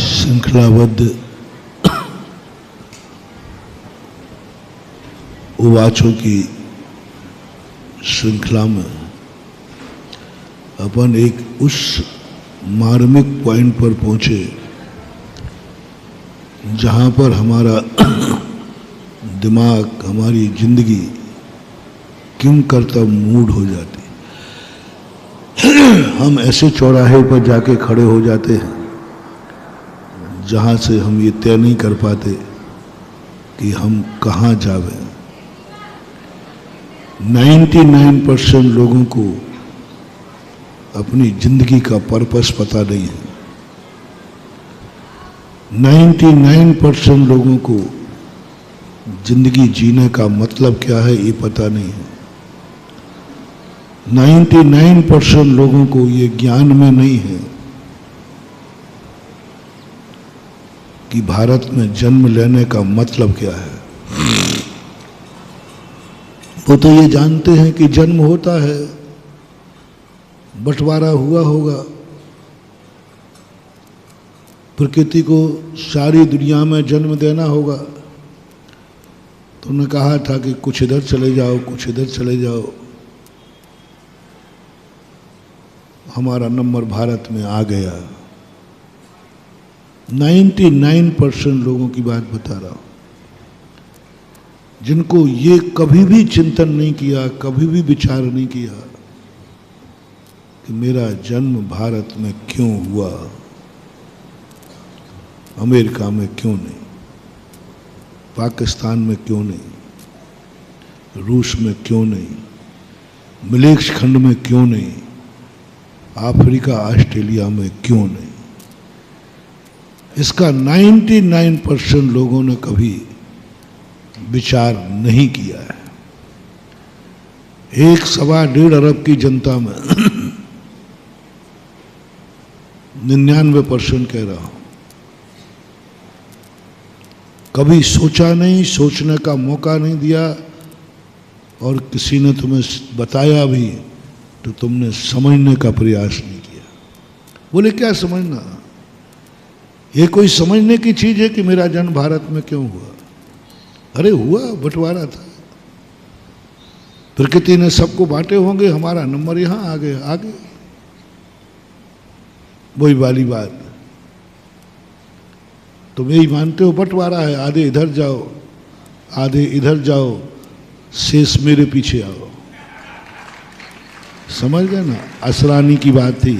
श्रृंखलाबद्ध उवाचों की श्रृंखला में अपन एक उस मार्मिक पॉइंट पर पहुंचे जहां पर हमारा दिमाग, हमारी जिंदगी किम करता मूड हो जाती। हम ऐसे चौराहे पर जाके खड़े हो जाते हैं जहां से हम ये तय नहीं कर पाते कि हम कहाँ जावे। 99% लोगों को अपनी जिंदगी का पर्पस पता नहीं है। 99% लोगों को जिंदगी जीने का मतलब क्या है ये पता नहीं है। 99% लोगों को ये ज्ञान में नहीं है कि भारत में जन्म लेने का मतलब क्या है। वो तो ये जानते हैं कि जन्म होता है, बंटवारा हुआ होगा, प्रकृति को सारी दुनिया में जन्म देना होगा। तो उन्होंने कहा था कि कुछ इधर चले जाओ, कुछ इधर चले जाओ। हमारा नंबर भारत में आ गया। 99% लोगों की बात बता रहा हूं, जिनको ये कभी भी चिंतन नहीं किया, कभी भी विचार नहीं किया कि मेरा जन्म भारत में क्यों हुआ, अमेरिका में क्यों नहीं, पाकिस्तान में क्यों नहीं, रूस में क्यों नहीं, मलेक्ष खंड में क्यों नहीं, अफ्रीका ऑस्ट्रेलिया में क्यों नहीं। इसका 99% लोगों ने कभी विचार नहीं किया है। 1.25 अरब की जनता में 99% कह रहा हूं, कभी सोचा नहीं, सोचने का मौका नहीं दिया, और किसी ने तुम्हें बताया भी तो तुमने समझने का प्रयास नहीं किया। बोले क्या समझना, ये कोई समझने की चीज है कि मेरा जन्म भारत में क्यों हुआ? अरे हुआ, बंटवारा था, प्रकृति ने सबको बांटे होंगे, हमारा नंबर यहां आ गया, आगे वही वाली बात। तुम यही मानते हो बंटवारा है, आधे इधर जाओ, आधे इधर जाओ, शेष मेरे पीछे आओ। समझ गए ना? असरानी की बात थी,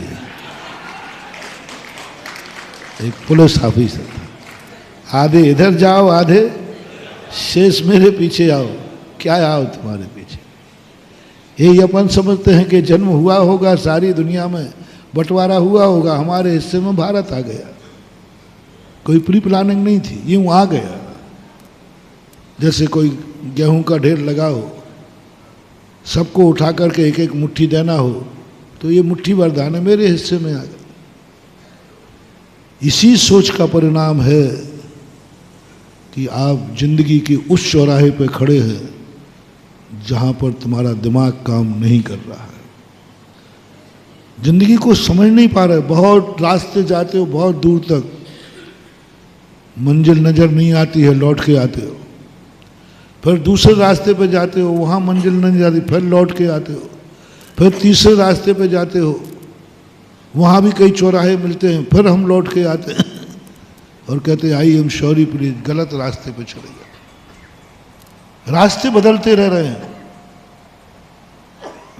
एक पुलिस ऑफिसर, आधे इधर जाओ, आधे शेष मेरे पीछे आओ। क्या आओ तुम्हारे पीछे? यही अपन समझते हैं कि जन्म हुआ होगा, सारी दुनिया में बंटवारा हुआ होगा, हमारे हिस्से में भारत आ गया। कोई प्री प्लानिंग नहीं थी, यूं आ गया। जैसे कोई गेहूं का ढेर लगा हो, सबको उठा करके एक एक मुट्ठी देना हो, तो ये मुट्ठी भर दाने मेरे हिस्से में आ गए। इसी सोच का परिणाम है कि आप जिंदगी के उस चौराहे पे खड़े हैं जहां पर तुम्हारा दिमाग काम नहीं कर रहा है, जिंदगी को समझ नहीं पा रहे। बहुत रास्ते जाते हो, बहुत दूर तक, मंजिल नजर नहीं आती है, लौट के आते हो। फिर दूसरे रास्ते पे जाते हो, वहां मंजिल नहीं जाती, फिर लौट के आते हो। फिर तीसरे रास्ते पे जाते हो, वहां भी कई चौराहे मिलते हैं, फिर हम लौट के आते हैं और कहते हैं आई एम सॉरी प्लीज, गलत रास्ते पे चले गए। रास्ते बदलते रह रहे हैं,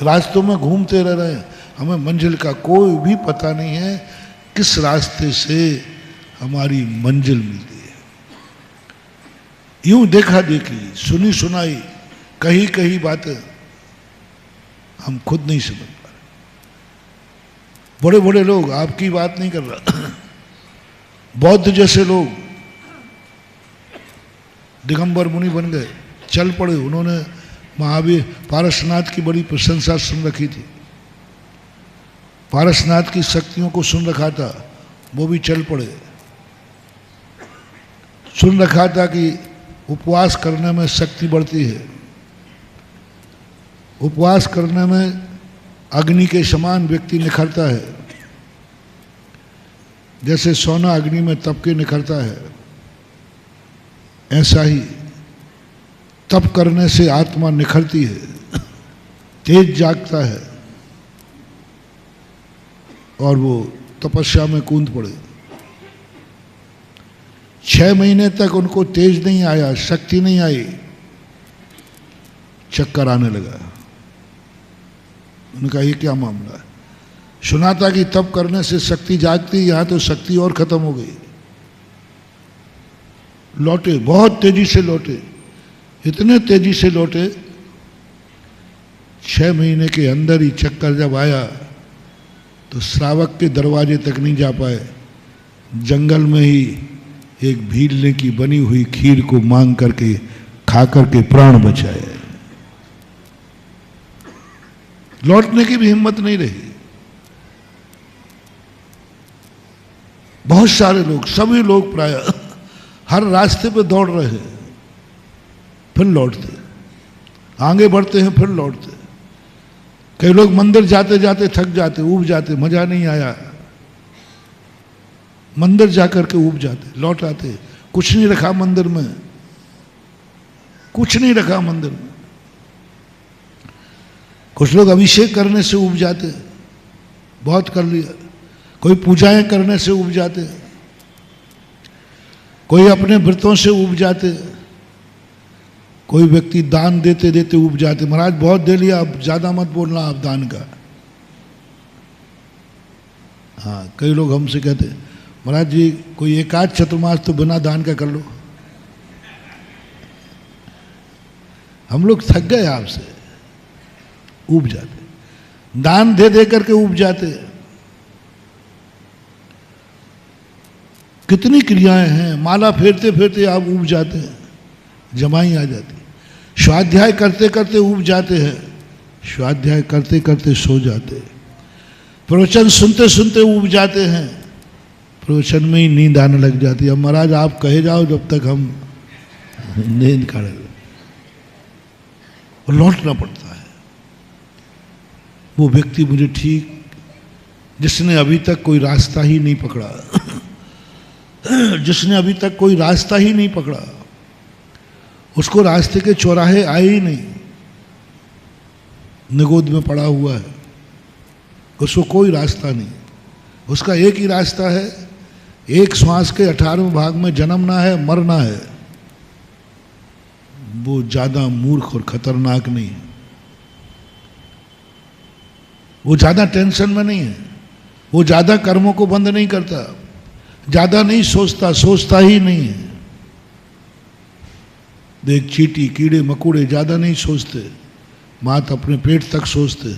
रास्तों में घूमते रह रहे हैं, हमें मंजिल का कोई भी पता नहीं है किस रास्ते से हमारी मंजिल मिलती है। यूं देखा देखी, सुनी सुनाई, कही कही बातें हम खुद नहीं समझ पा रहे। बड़े बड़े लोग, आपकी बात नहीं कर रहा, बौद्ध जैसे लोग दिगंबर मुनि बन गए, चल पड़े। उन्होंने महावीर पारसनाथ की बड़ी प्रशंसा सुन रखी थी, पारसनाथ की शक्तियों को सुन रखा था, वो भी चल पड़े। सुन रखा था कि उपवास करने में शक्ति बढ़ती है। उपवास करने में अग्नि के समान व्यक्ति निखरता है। जैसे सोना अग्नि में तप के निखरता है, ऐसा ही तप करने से आत्मा निखरती है, तेज जागता है और वो तपस्या में कूद पड़े। 6 महीने तक उनको तेज नहीं आया, शक्ति नहीं आई, चक्कर आने लगा। उन्होंने कहा ये क्या मामला है? सुना था कि तप करने से शक्ति जागती, यहां तो शक्ति और खत्म हो गई। लौटे, बहुत तेजी से लौटे, इतने तेजी से लौटे 6 महीने के अंदर ही चक्कर जब आया तो श्रावक के दरवाजे तक नहीं जा पाए, जंगल में ही एक भीलने की बनी हुई खीर को मांग करके खा करके प्राण बचाए। लौटने की भी हिम्मत नहीं रही। बहुत सारे लोग, सभी लोग प्राय हर रास्ते पे दौड़ रहे हैं, फिर लौटते, आगे बढ़ते हैं, फिर लौटते। कई लोग मंदिर जाते जाते थक जाते, ऊब जाते, मजा नहीं आया, मंदिर जाकर के ऊब जाते, लौट आते, कुछ नहीं रखा मंदिर में, कुछ नहीं रखा मंदिर में। कुछ लोग अभिषेक करने से ऊब जाते, बहुत कर लिया। कोई पूजाएं करने से ऊब जाते, कोई अपने व्रतों से ऊब जाते, कोई व्यक्ति दान देते देते ऊब जाते। महाराज बहुत दे लिया, अब ज्यादा मत बोलना आप दान का। हाँ, कई लोग हमसे कहते महाराज जी कोई एकाध चतुर्मास तो बिना दान का कर लो। हम लोग थक गए आपसे, ऊब जाते, दान दे दे करके ऊब जाते। कितनी क्रियाएं हैं, माला फेरते फेरते आप ऊब जाते हैं, जमाई आ जाती। स्वाध्याय करते करते ऊब जाते हैं, स्वाध्याय करते करते सो जाते। प्रवचन सुनते सुनते ऊब जाते हैं, प्रवचन में ही नींद आने लग जाती है। अब महाराज आप कहे जाओ जब तक हम नींद काढ़े, और लौटना पड़ता है। वो व्यक्ति मुझे ठीक, जिसने अभी तक कोई रास्ता ही नहीं पकड़ा, जिसने अभी तक कोई रास्ता ही नहीं पकड़ा, उसको रास्ते के चौराहे आए ही नहीं, निगोद में पड़ा हुआ है, उसको कोई रास्ता नहीं। उसका एक ही रास्ता है, एक श्वास के 18वें भाग में जन्मना है, मरना है। वो ज्यादा मूर्ख और खतरनाक नहीं है, वो ज्यादा टेंशन में नहीं है, वो ज्यादा कर्मों को बंद नहीं करता, ज्यादा नहीं सोचता, सोचता ही नहीं है। देख, चींटी कीड़े मकोड़े ज्यादा नहीं सोचते, मात अपने पेट तक सोचते।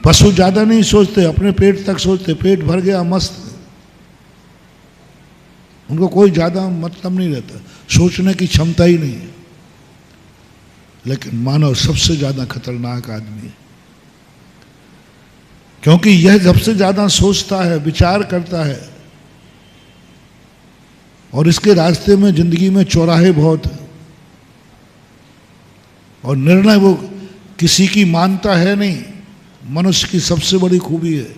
पशु ज्यादा नहीं सोचते, अपने पेट तक सोचते, पेट भर गया मस्त, उनको कोई ज्यादा मतलब नहीं रहता, सोचने की क्षमता ही नहीं है। लेकिन मानव सबसे ज्यादा खतरनाक आदमी है, क्योंकि यह सबसे ज्यादा सोचता है, विचार करता है, और इसके रास्ते में जिंदगी में चौराहे बहुत है, और निर्णय वो किसी की मानता है नहीं। मनुष्य की सबसे बड़ी खूबी है,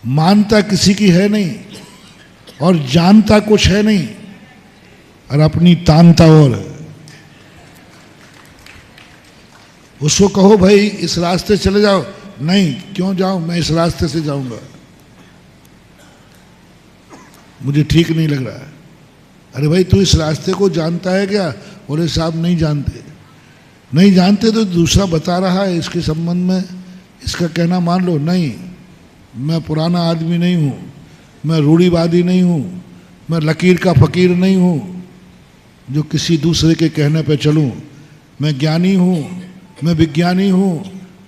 मानता किसी की है नहीं और जानता कुछ है नहीं, और अपनी तानता और है। उसको कहो भाई इस रास्ते चले जाओ, नहीं, क्यों जाऊं, मैं इस रास्ते से जाऊंगा, मुझे ठीक नहीं लग रहा है। अरे भाई तू इस रास्ते को जानता है क्या? बोले साहब नहीं जानते। नहीं जानते तो दूसरा बता रहा है इसके संबंध में, इसका कहना मान लो। नहीं, मैं पुराना आदमी नहीं हूँ, मैं रूढ़िवादी नहीं हूँ, मैं लकीर का फकीर नहीं हूँ जो किसी दूसरे के कहने पे चलूँ। मैं ज्ञानी हूँ, मैं विज्ञानी हूँ,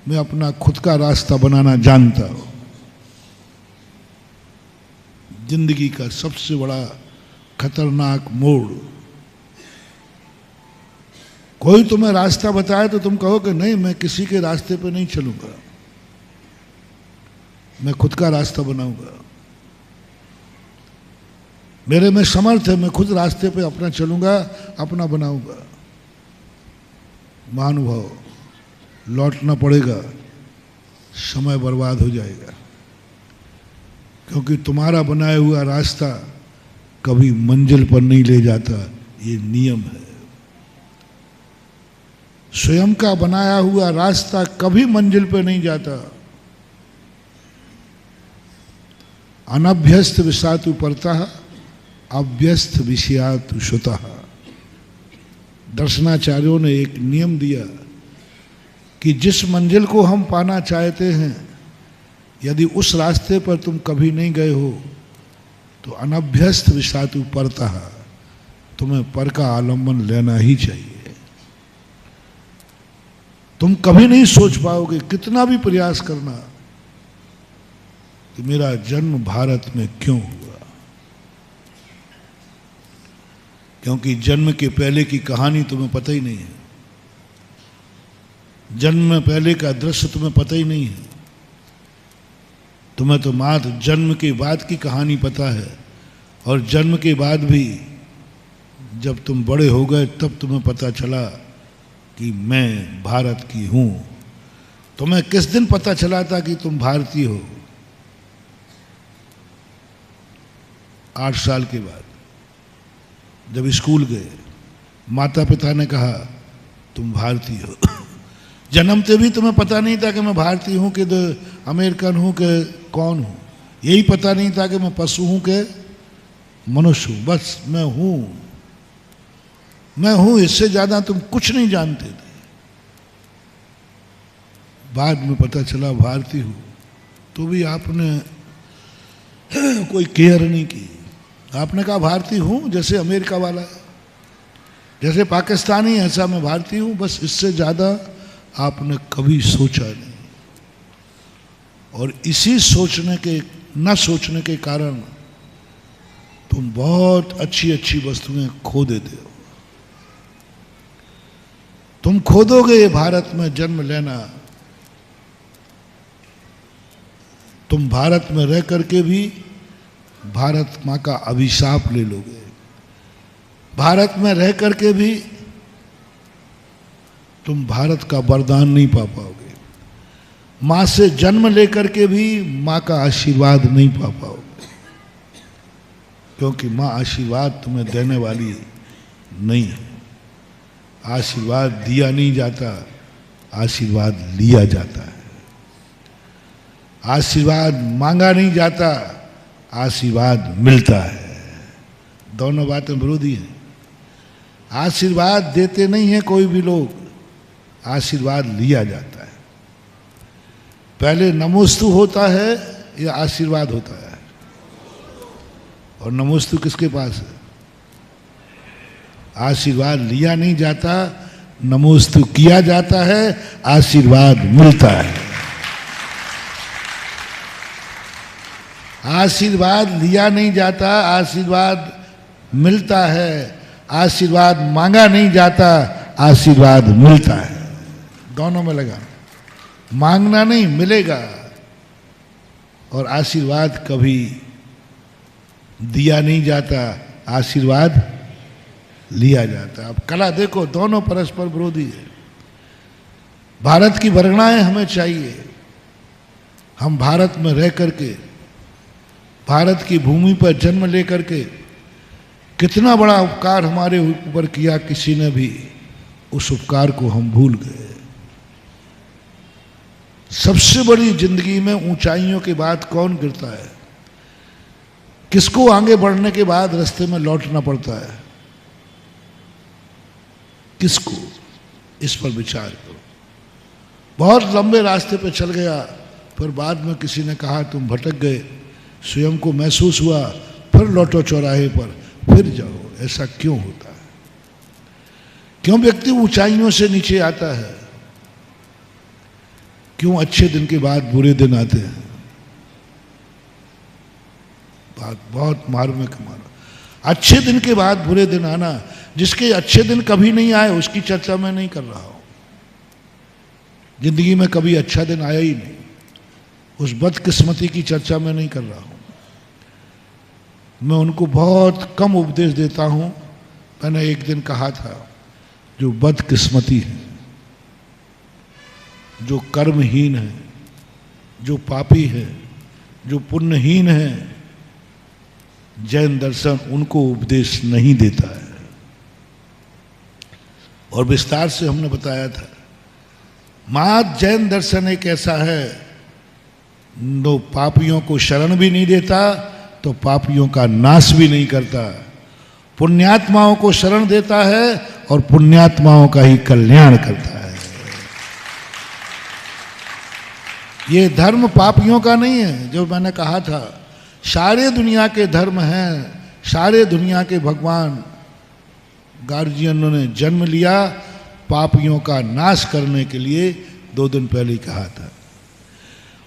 मैं अपना खुद का रास्ता बनाना जानता हूँ। जिंदगी का सबसे बड़ा खतरनाक मोड़। कोई तुम्हें रास्ता बताए तो तुम कहो कि नहीं, मैं किसी के रास्ते पे नहीं चलूंगा, मैं खुद का रास्ता बनाऊंगा। मेरे में समर्थ है, मैं खुद रास्ते पे अपना चलूंगा, अपना बनाऊंगा। महानुभाव, लौटना पड़ेगा, समय बर्बाद हो जाएगा, क्योंकि तुम्हारा बनाया हुआ रास्ता कभी मंजिल पर नहीं ले जाता, ये नियम है। स्वयं का बनाया हुआ रास्ता कभी मंजिल पर नहीं जाता। अनभ्यस्त विषातु परतः अभ्यस्त विषयातु श्रुतः। दर्शनाचार्यों ने एक नियम दिया कि जिस मंजिल को हम पाना चाहते हैं, यदि उस रास्ते पर तुम कभी नहीं गए हो तो अनभ्यस्त विषातु परतः, तुम्हें पर का आलंबन लेना ही चाहिए। तुम कभी नहीं सोच पाओगे, कितना भी प्रयास करना, कि मेरा जन्म भारत में क्यों हुआ। क्योंकि जन्म के पहले की कहानी तुम्हें पता ही नहीं है, जन्म में पहले का दृश्य तुम्हें पता ही नहीं है। तुम्हें तो मात्र जन्म के बाद की कहानी पता है, और जन्म के बाद भी जब तुम बड़े हो गए तब तुम्हें पता चला कि मैं भारत की हूं। तुम्हें किस दिन पता चला था कि तुम भारतीय हो? 8 साल के बाद जब स्कूल गए, माता पिता ने कहा तुम भारतीय हो। जन्मते भी तुम्हें पता नहीं था कि मैं भारतीय हूं कि अमेरिकन हूं कि कौन हूं। यही पता नहीं था कि मैं पशु हूं कि मनुष्य हूं। बस मैं हूं, इससे ज्यादा तुम कुछ नहीं जानते थे। बाद में पता चला भारतीय हूं, तो भी आपने कोई केयर नहीं की। आपने कहा भारतीय हूं, जैसे अमेरिका वाला, जैसे पाकिस्तानी, ऐसा मैं भारतीय हूं। बस इससे ज्यादा आपने कभी सोचा नहीं। और इसी न सोचने के कारण तुम बहुत अच्छी अच्छी वस्तुएं खो देते हो। तुम खो दोगे भारत में जन्म लेना। तुम भारत में रह करके भी भारत माँ का अभिशाप ले लोगे। भारत में रह करके भी तुम भारत का वरदान नहीं पा पाओगे। माँ से जन्म लेकर के भी माँ का आशीर्वाद नहीं पा पाओगे, क्योंकि माँ आशीर्वाद तुम्हें देने वाली नहीं है। आशीर्वाद दिया नहीं जाता, आशीर्वाद लिया जाता है। आशीर्वाद मांगा नहीं जाता, आशीर्वाद मिलता है। दोनों बातें विरोधी हैं। आशीर्वाद देते नहीं है कोई भी लोग, आशीर्वाद लिया जाता है। पहले नमोस्तु होता है या आशीर्वाद होता है? और नमोस्तु किसके पास है? आशीर्वाद लिया नहीं जाता, नमोस्तु किया जाता है, आशीर्वाद मिलता है। आशीर्वाद लिया नहीं जाता, आशीर्वाद मिलता है। आशीर्वाद मांगा नहीं जाता, आशीर्वाद मिलता है। दोनों में लगा, मांगना नहीं, मिलेगा। और आशीर्वाद कभी दिया नहीं जाता, आशीर्वाद लिया जाता। अब कला देखो, दोनों परस्पर विरोधी है। भारत की वरणाएं हमें चाहिए। हम भारत में रह करके, भारत की भूमि पर जन्म लेकर के कितना बड़ा उपकार हमारे ऊपर किया किसी ने भी, उस उपकार को हम भूल गए। सबसे बड़ी जिंदगी में ऊंचाइयों के बाद कौन गिरता है? किसको आगे बढ़ने के बाद रास्ते में लौटना पड़ता है? किसको? इस पर विचार करो। बहुत लंबे रास्ते पे चल गया, फिर बाद में किसी ने कहा तुम भटक गए, स्वयं को महसूस हुआ, फिर लौटो चौराहे पर, फिर जाओ। ऐसा क्यों होता है? क्यों व्यक्ति ऊंचाइयों से नीचे आता है? क्यों अच्छे दिन के बाद बुरे दिन आते हैं? बात बहुत मार्मिक मारो। अच्छे दिन के बाद बुरे दिन आना, जिसके अच्छे दिन कभी नहीं आए उसकी चर्चा मैं नहीं कर रहा हूं। जिंदगी में कभी अच्छा दिन आया ही नहीं, उस बदकिस्मती की चर्चा मैं नहीं कर रहा हूं। मैं उनको बहुत कम उपदेश देता हूँ। मैंने एक दिन कहा था, जो बदकिस्मती है, जो कर्महीन है, जो पापी है, जो पुण्यहीन है, जैन दर्शन उनको उपदेश नहीं देता है। और विस्तार से हमने बताया था, मात जैन दर्शन एक ऐसा है, जो पापियों को शरण भी नहीं देता तो पापियों का नाश भी नहीं करता, पुण्यात्माओं को शरण देता है और पुण्यात्माओं का ही कल्याण करता है। ये धर्म पापियों का नहीं है। जो मैंने कहा था, सारे दुनिया के धर्म हैं, सारे दुनिया के भगवान गार्जियनों ने जन्म लिया पापियों का नाश करने के लिए, 2 दिन पहले ही कहा था।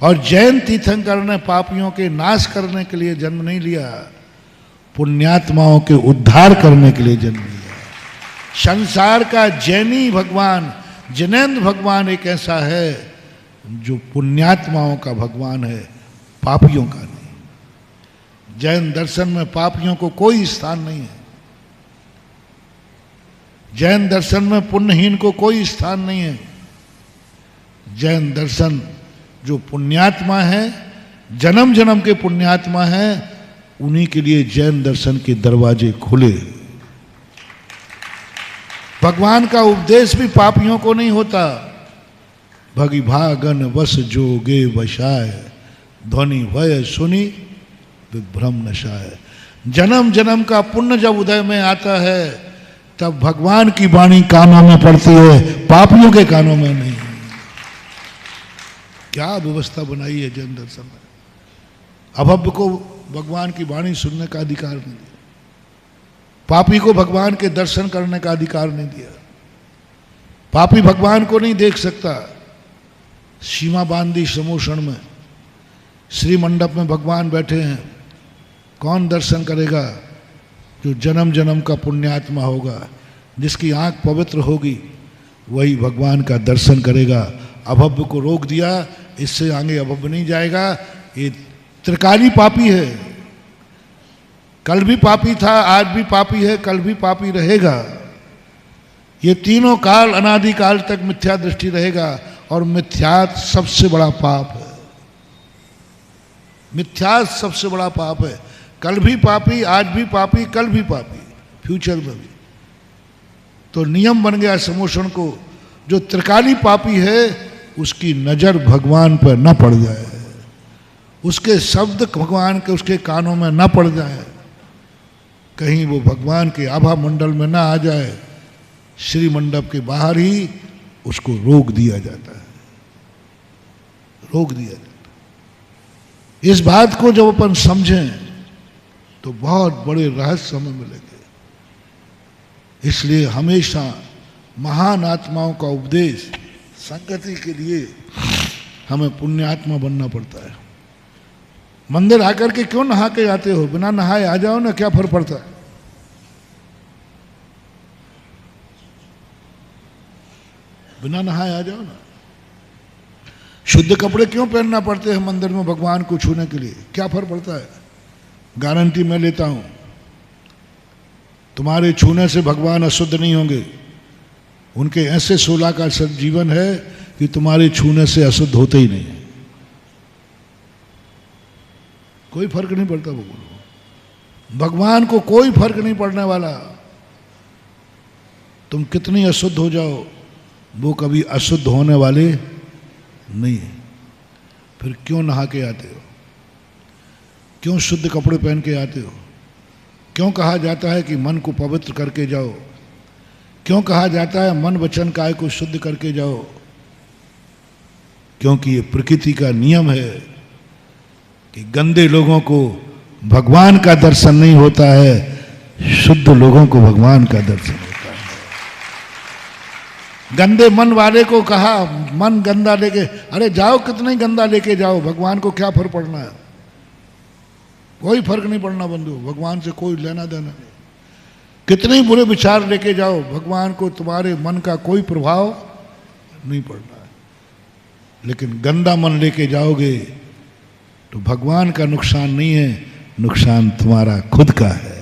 और जैन तीर्थंकर ने पापियों के नाश करने के लिए जन्म नहीं लिया, पुण्यात्माओं के उद्धार करने के लिए जन्म लिया। संसार का जैनी भगवान, जिनेंद्र भगवान एक ऐसा है जो पुण्यात्माओं का भगवान है, पापियों का नहीं। जैन दर्शन में पापियों को कोई स्थान नहीं है। जैन दर्शन में पुण्यहीन को कोई स्थान नहीं है। जैन दर्शन जो पुण्यात्मा है, जन्म जन्म के पुण्यात्मा है, उन्हीं के लिए जैन दर्शन के दरवाजे खुले। भगवान का उपदेश भी पापियों को नहीं होता। भगिभागन वस जोगे वशाय, ध्वनि भय सुनी विभ्रम नशाय। जन्म जन्म का पुण्य जब उदय में आता है, तब भगवान की वाणी कानों में पड़ती है, पापियों के कानों में नहीं। क्या व्यवस्था बनाई है जैन दर्शन में। अभव्य को भगवान की वाणी सुनने का अधिकार नहीं दिया, पापी को भगवान के दर्शन करने का अधिकार नहीं दिया। पापी भगवान को नहीं देख सकता। सीमा बांधी समोषण में, श्री मंडप में भगवान बैठे हैं, कौन दर्शन करेगा? जो जन्म जन्म का पुण्यात्मा होगा, जिसकी आंख पवित्र होगी, वही भगवान का दर्शन करेगा। अभव्य को रोक दिया, इससे आगे अभव्य नहीं जाएगा। ये त्रिकाली पापी है, कल भी पापी था, आज भी पापी है, कल भी पापी रहेगा। ये तीनों काल, अनादि काल तक मिथ्या दृष्टि रहेगा। और मिथ्यात सबसे बड़ा पाप है। मिथ्यात सबसे बड़ा पाप है। कल भी पापी, आज भी पापी, कल भी पापी, फ्यूचर में भी। तो नियम बन गया समोषण को, जो त्रिकाली पापी है उसकी नजर भगवान पर न पड़ जाए, उसके शब्द भगवान के उसके कानों में न पड़ जाए, कहीं वो भगवान के आभा मंडल में ना आ जाए। श्री मंडप के बाहर ही उसको रोक दिया जाता है, रोक दिया जाता है। इस बात को जब अपन समझें तो बहुत बड़े रहस्य हमें मिलेंगे। इसलिए हमेशा महान आत्माओं का उपदेश संगति के लिए हमें पुण्यात्मा बनना पड़ता है। मंदिर आकर के क्यों नहा के आते हो? बिना नहाए आ जाओ ना, क्या फर्क पड़ता है? बिना नहाए आ जाओ ना। शुद्ध कपड़े क्यों पहनना पड़ते हैं मंदिर में भगवान को छूने के लिए? क्या फर्क पड़ता है? गारंटी मैं लेता हूं, तुम्हारे छूने से भगवान अशुद्ध नहीं होंगे। उनके ऐसे 16 का जीवन है कि तुम्हारे छूने से अशुद्ध होते ही नहीं। कोई फर्क नहीं पड़ता भगवान को, कोई फर्क नहीं पड़ने वाला। तुम कितनी अशुद्ध हो जाओ, वो कभी अशुद्ध होने वाले नहीं है। फिर क्यों नहा के आते हो? क्यों शुद्ध कपड़े पहन के आते हो? क्यों कहा जाता है कि मन को पवित्र करके जाओ? क्यों कहा जाता है मन वचन काय को शुद्ध करके जाओ? क्योंकि ये प्रकृति का नियम है कि गंदे लोगों को भगवान का दर्शन नहीं होता है, शुद्ध लोगों को भगवान का दर्शन होता है। गंदे मन वाले को कहा मन गंदा लेके, अरे जाओ, कितना ही गंदा लेके जाओ, भगवान को क्या फर्क पड़ना है? कोई फर्क नहीं पड़ना बंधु, भगवान से कोई लेना देना नहीं। कितने ही बुरे विचार लेके जाओ, भगवान को तुम्हारे मन का कोई प्रभाव नहीं पड़ना है। लेकिन गंदा मन लेके जाओगे तो भगवान का नुकसान नहीं है, नुकसान तुम्हारा खुद का है।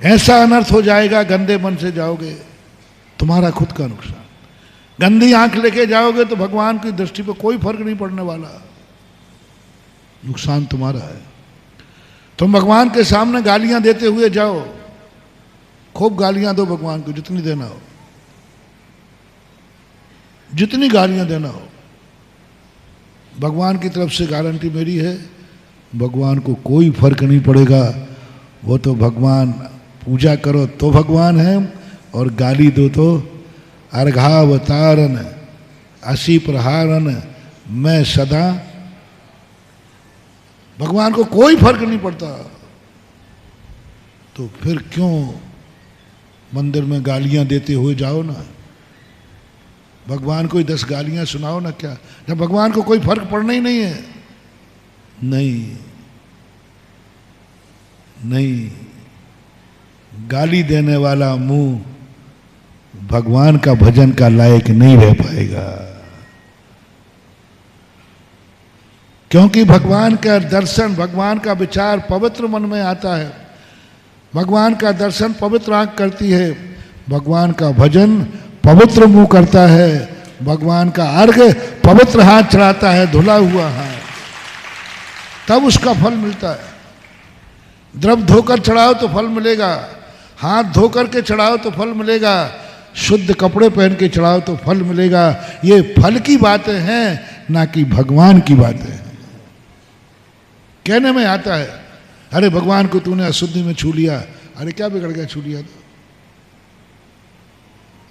ऐसा अनर्थ हो जाएगा, गंदे मन से जाओगे, तुम्हारा खुद का नुकसान। गंदी आंख लेके जाओगे तो भगवान की दृष्टि पर कोई फर्क नहीं पड़ने वाला, नुकसान तुम्हारा है। तुम भगवान के सामने गालियां देते हुए जाओ, खूब गालियां दो भगवान को, जितनी देना हो, जितनी गालियां देना हो। भगवान की तरफ से गारंटी मेरी है, भगवान को कोई फर्क नहीं पड़ेगा। वो तो भगवान, पूजा करो तो भगवान है, और गाली दो तो अर्घावतारन असी प्रहारन मैं सदा। भगवान को कोई फर्क नहीं पड़ता, तो फिर क्यों मंदिर में गालियां देते हुए जाओ ना, भगवान को ही 10 गालियां सुनाओ ना। क्या, जब भगवान को कोई फर्क पड़ना ही नहीं है। नहीं नहीं, गाली देने वाला मुंह भगवान का भजन का लायक नहीं रह पाएगा, क्योंकि भगवान का दर्शन, भगवान का विचार पवित्र मन में आता है। भगवान का दर्शन पवित्र आंख करती है, भगवान का भजन पवित्र मुंह करता है, भगवान का अर्घ पवित्र हाथ चढ़ाता है, धुला हुआ हाथ, तब उसका फल मिलता है। द्रव धोकर चढ़ाओ तो फल मिलेगा, हाथ धोकर के चढ़ाओ तो फल मिलेगा, शुद्ध कपड़े पहन के चढ़ाओ तो फल मिलेगा। ये फल की बातें हैं, ना कि भगवान की बातें हैं। कहने में आता है, अरे भगवान को तूने अशुद्धि में छू लिया, अरे क्या बिगड़ गया छू लिया तो?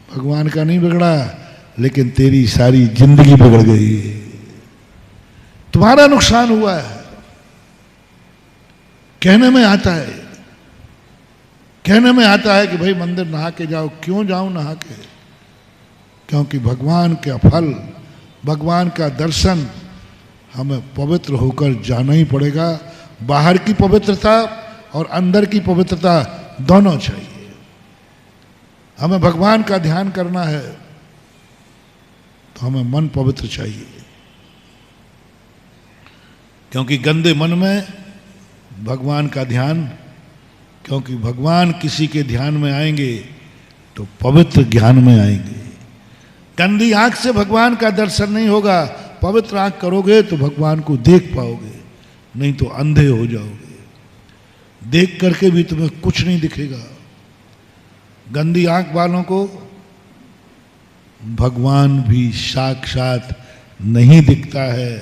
भगवान का नहीं बिगड़ा, लेकिन तेरी सारी जिंदगी बिगड़ गई, तुम्हारा नुकसान हुआ है। कहने में आता है, कहने में आता है कि भाई मंदिर नहा के जाओ। क्यों जाऊं नहा के? क्योंकि भगवान का फल, भगवान का दर्शन हमें पवित्र होकर जाना ही पड़ेगा। बाहर की पवित्रता और अंदर की पवित्रता दोनों चाहिए। हमें भगवान का ध्यान करना है तो हमें मन पवित्र चाहिए, क्योंकि गंदे मन में भगवान का ध्यान, क्योंकि भगवान किसी के ध्यान में आएंगे तो पवित्र ज्ञान में आएंगे। गंदी आंख से भगवान का दर्शन नहीं होगा, पवित्र आंख करोगे तो भगवान को देख पाओगे, नहीं तो अंधे हो जाओगे, देख करके भी तुम्हें कुछ नहीं दिखेगा। गंदी आंख वालों को भगवान भी साक्षात नहीं दिखता है,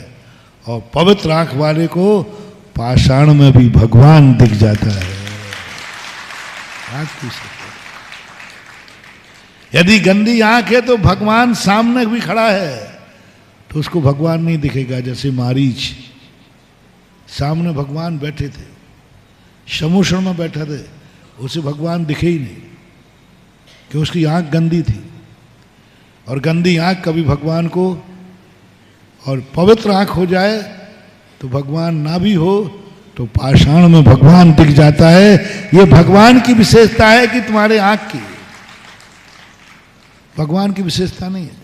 और पवित्र आंख वाले को पाषाण में भी भगवान दिख जाता है। यदि गंदी आंख है तो भगवान सामने भी खड़ा है तो उसको भगवान नहीं दिखेगा। जैसे मारीच, सामने भगवान बैठे थे, शमूषण में बैठा थे, उसे भगवान दिखे ही नहीं, कि उसकी आंख गंदी थी। और गंदी आंख कभी भगवान को, और पवित्र आंख हो जाए तो भगवान ना भी हो तो पाषाण में भगवान दिख जाता है। ये भगवान की विशेषता है कि तुम्हारे आंख की, भगवान की विशेषता नहीं है।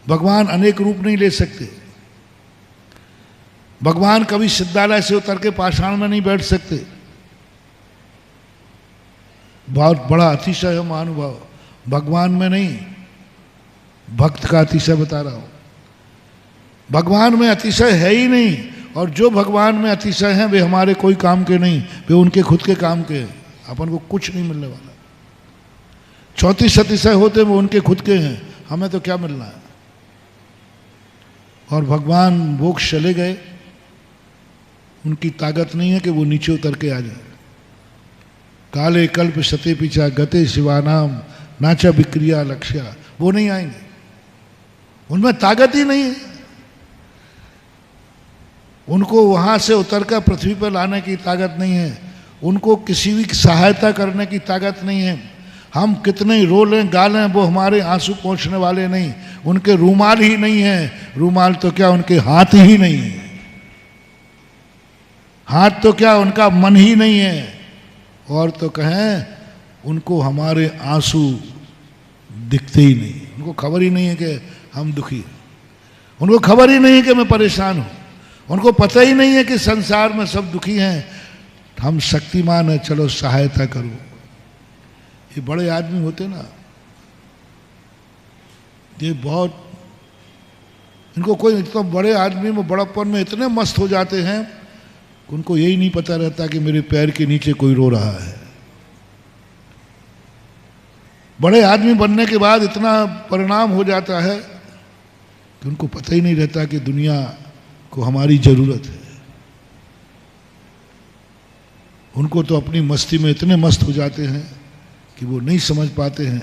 भगवान अनेक रूप नहीं ले सकते। भगवान कभी सिद्धालय से उतर के पाषाण में नहीं बैठ सकते। बहुत बड़ा अतिशय है महानुभाव, भगवान में नहीं, भक्त का अतिशय बता रहा हूं। भगवान में अतिशय है ही नहीं, और जो भगवान में अतिशय हैं वे हमारे कोई काम के नहीं, वे उनके खुद के काम के हैं। अपन को कुछ नहीं मिलने वाला। 34 अतिशय होते वो उनके खुद के हैं, हमें तो क्या मिलना है। और भगवान मोक्ष चले गए, उनकी ताकत नहीं है कि वो नीचे उतर के आ जाए। काले कल्प सते पीछा गते शिवानाम नाचा विक्रिया लक्ष्या, वो नहीं आएंगे, उनमें ताकत ही नहीं है। उनको वहां से उतरकर पृथ्वी पर लाने की ताकत नहीं है, उनको किसी भी सहायता करने की ताकत नहीं है। हम कितने ही रो लें गा लें, वो हमारे आंसू पहुंचने वाले नहीं। उनके रूमाल ही नहीं है, रूमाल तो क्या उनके हाथ ही नहीं है, हाथ तो क्या उनका मन ही नहीं है। और तो कहें उनको हमारे आंसू दिखते ही नहीं, उनको खबर ही नहीं है कि हम दुखी हैं, उनको खबर ही नहीं है कि मैं परेशान हूं। उनको पता ही नहीं है कि संसार में सब दुखी हैं, हम शक्तिमान है, चलो सहायता करो। ये बड़े आदमी होते ना, ये बहुत, इनको कोई इतना बड़े आदमी में बड़प्पन में इतने मस्त हो जाते हैं कि उनको यही नहीं पता रहता कि मेरे पैर के नीचे कोई रो रहा है। बड़े आदमी बनने के बाद इतना परिणाम हो जाता है कि उनको पता ही नहीं रहता कि दुनिया को हमारी जरूरत है। उनको तो अपनी मस्ती में इतने मस्त हो जाते हैं कि वो नहीं समझ पाते हैं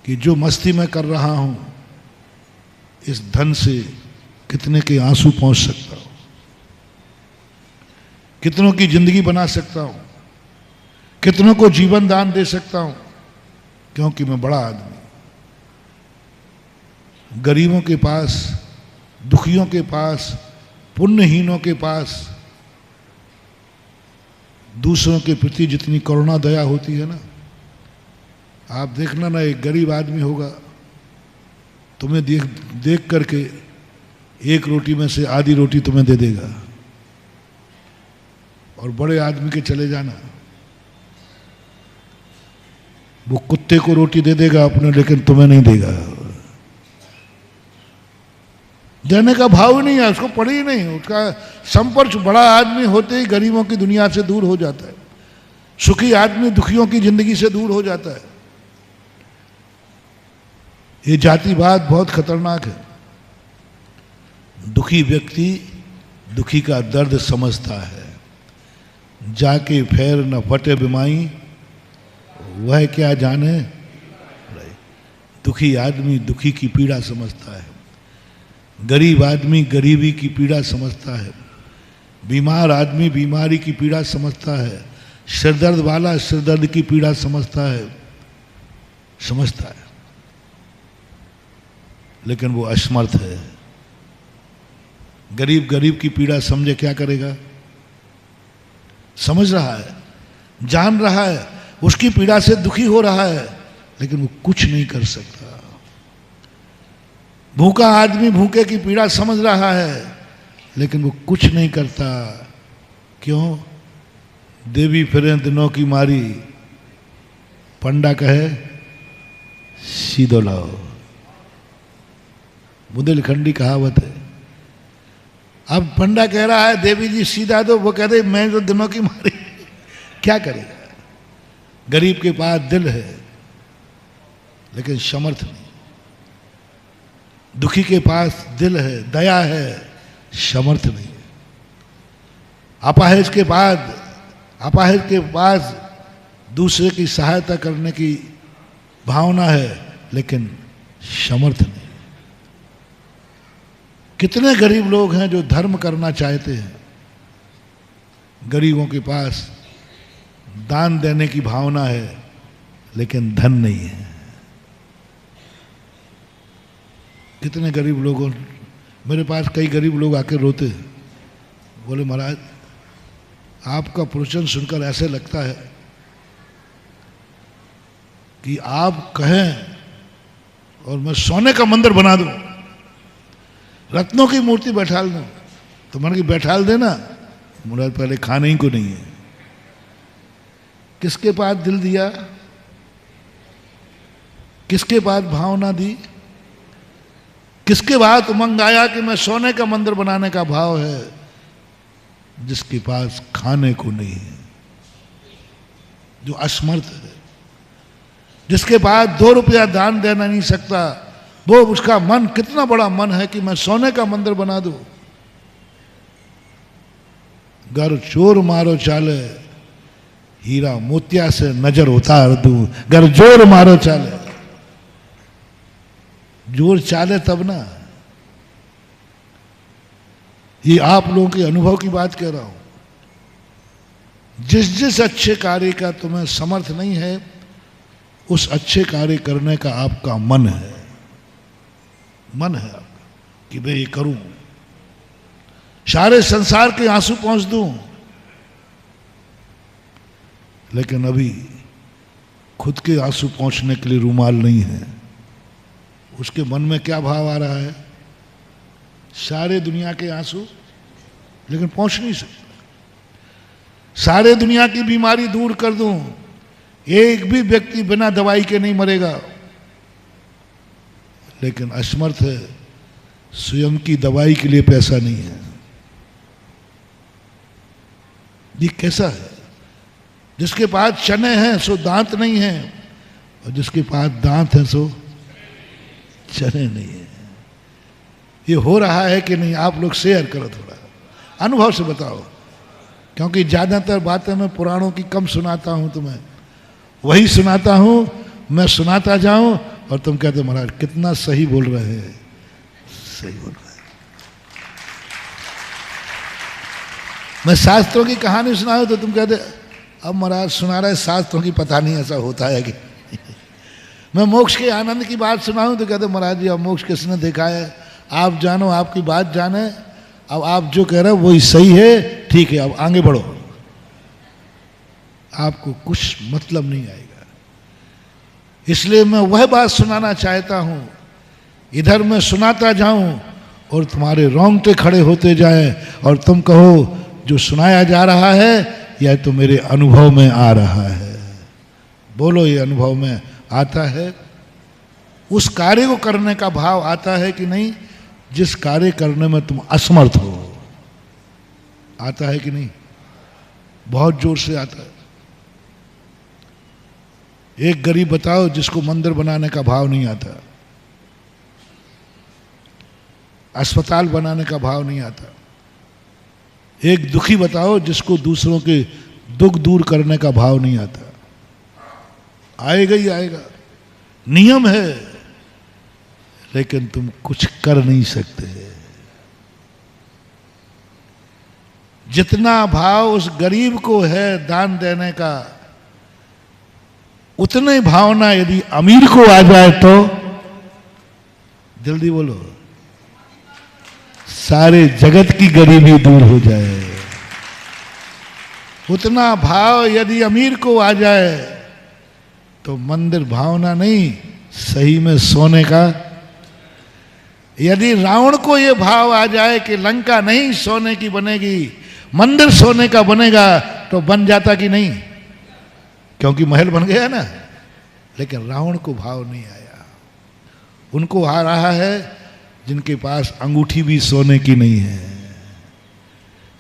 कि जो मस्ती मैं कर रहा हूं, इस धन से कितने के आंसू पहुंच सकता हूं, कितनों की जिंदगी बना सकता हूं, कितनों को जीवन दान दे सकता हूं, क्योंकि मैं बड़ा आदमी। गरीबों के पास, दुखियों के पास, पुण्यहीनों के पास दूसरों के प्रति जितनी करुणा दया होती है ना, आप देखना ना, एक गरीब आदमी होगा, तुम्हें देख करके एक रोटी में से आधी रोटी तुम्हें दे देगा, और बड़े आदमी के चले जाना, वो कुत्ते को रोटी दे देगा अपने, लेकिन तुम्हें नहीं देगा। देने का भाव ही नहीं है, उसको पड़ी ही नहीं, उसका संपर्क बड़ा आदमी होते ही गरीबों की दुनिया से दूर हो जाता है, सुखी आदमी दुखियों की जिंदगी से दूर हो जाता है। ये जातिवाद बहुत खतरनाक है। दुखी व्यक्ति दुखी का दर्द समझता है, जाके फेर न फटे बिमाई वह क्या जाने। दुखी आदमी दुखी की पीड़ा समझता है, गरीब आदमी गरीबी की पीड़ा समझता है, बीमार आदमी बीमारी की पीड़ा समझता है, सिरदर्द वाला सिरदर्द की पीड़ा समझता है। लेकिन वो असमर्थ है। गरीब गरीब की पीड़ा समझे क्या करेगा? समझ रहा है, जान रहा है, उसकी पीड़ा से दुखी हो रहा है, लेकिन वो कुछ नहीं कर सकता। भूखा आदमी भूखे की पीड़ा समझ रहा है, लेकिन वो कुछ नहीं करता। क्यों? देवी फिरें दिनों की मारी, पंडा कहे सीधो लाओ। बुंदेलखंडी कहावत है। अब पंडा कह रहा है देवी जी सीधा दो, वो कह रहे मैं तो दिनों की मारी। क्या करेगा? गरीब के पास दिल है लेकिन समर्थ नहीं, दुखी के पास दिल है, दया है, समर्थ नहीं। अपाहिज के पास दूसरे की सहायता करने की भावना है, लेकिन समर्थ नहीं। कितने गरीब लोग हैं जो धर्म करना चाहते हैं, गरीबों के पास दान देने की भावना है, लेकिन धन नहीं है। कितने गरीब लोगों, मेरे पास कई गरीब लोग आके रोते हैं, बोले महाराज आपका प्रवचन सुनकर ऐसे लगता है कि आप कहें और मैं सोने का मंदिर बना दूं, रत्नों की मूर्ति बैठाल दूं। तो मैंने कि बैठाल देना, मुराद पहले खाने ही को नहीं है। किसके पास दिल दिया, किसके पास भावना दी, किसके पास उमंग आया कि मैं सोने का मंदिर बनाने का भाव है, जिसके पास खाने को नहीं है, जो असमर्थ है, जिसके पास 2 रुपया दान देना नहीं सकता, वो उसका मन कितना बड़ा मन है कि मैं सोने का मंदिर बना दूं। घर चोर मारो चाले, हीरा मोतिया से नजर उतार दूं। घर जोर मारो चाले, जोर चाले तब ना। ये आप लोगों के अनुभव की बात कह रहा हूं। जिस अच्छे कार्य का तुम्हें समर्थ नहीं है, उस अच्छे कार्य करने का आपका मन है, मन है आपका कि मैं ये करूं, सारे संसार के आंसू पहुंच दूं, लेकिन अभी खुद के आंसू पहुंचने के लिए रूमाल नहीं है। उसके मन में क्या भाव आ रहा है? सारे दुनिया के आंसू लेकिन पहुंच नहीं सकता। सारे दुनिया की बीमारी दूर कर दूं, एक भी व्यक्ति बिना दवाई के नहीं मरेगा, लेकिन असमर्थ है, स्वयं की दवाई के लिए पैसा नहीं है। ये कैसा है? जिसके पास चने हैं सो दांत नहीं है, और जिसके पास दांत है सो चने नहीं है। ये हो रहा है कि नहीं? आप लोग शेयर करो, थोड़ा अनुभव से बताओ, क्योंकि ज्यादातर बातें मैं पुराणों की कम सुनाता हूं तुम्हें, वही सुनाता हूं, मैं सुनाता जाऊं और तुम कहते महाराज कितना सही बोल रहे हैं, सही बोल रहे हैं। मैं शास्त्रों की कहानी सुनाऊं तो तुम कहते अब महाराज सुना रहे शास्त्रों की, पता नहीं ऐसा होता है कि मैं मोक्ष के आनंद की बात सुनाऊं तो कहते महाराज जी अब मोक्ष किसने देखा है, आप जानो, आपकी बात जाने, अब आप जो कह रहे हो वही सही है, ठीक है, अब आगे बढ़ो। आपको कुछ मतलब नहीं आएगा। इसलिए मैं वह बात सुनाना चाहता हूं, इधर मैं सुनाता जाऊं और तुम्हारे रोंगटे खड़े होते जाएं और तुम कहो जो सुनाया जा रहा है यह तो मेरे अनुभव में आ रहा है। बोलो, ये अनुभव में आता है? उस कार्य को करने का भाव आता है कि नहीं जिस कार्य करने में तुम असमर्थ हो? आता है कि नहीं? बहुत जोर से आता है। एक गरीब बताओ जिसको मंदिर बनाने का भाव नहीं आता, अस्पताल बनाने का भाव नहीं आता। एक दुखी बताओ जिसको दूसरों के दुख दूर करने का भाव नहीं आता। आएगा ही आएगा, नियम है, लेकिन तुम कुछ कर नहीं सकते। जितना भाव उस गरीब को है दान देने का, उतने भावना यदि अमीर को आ जाए तो, जल्दी बोलो, सारे जगत की गरीबी दूर हो जाए। उतना भाव यदि अमीर को आ जाए तो मंदिर भावना नहीं, सही में सोने का। यदि रावण को यह भाव आ जाए कि लंका नहीं सोने की बनेगी, मंदिर सोने का बनेगा, तो बन जाता कि नहीं? क्योंकि महल बन गया ना। लेकिन रावण को भाव नहीं आया। उनको आ रहा है जिनके पास अंगूठी भी सोने की नहीं है,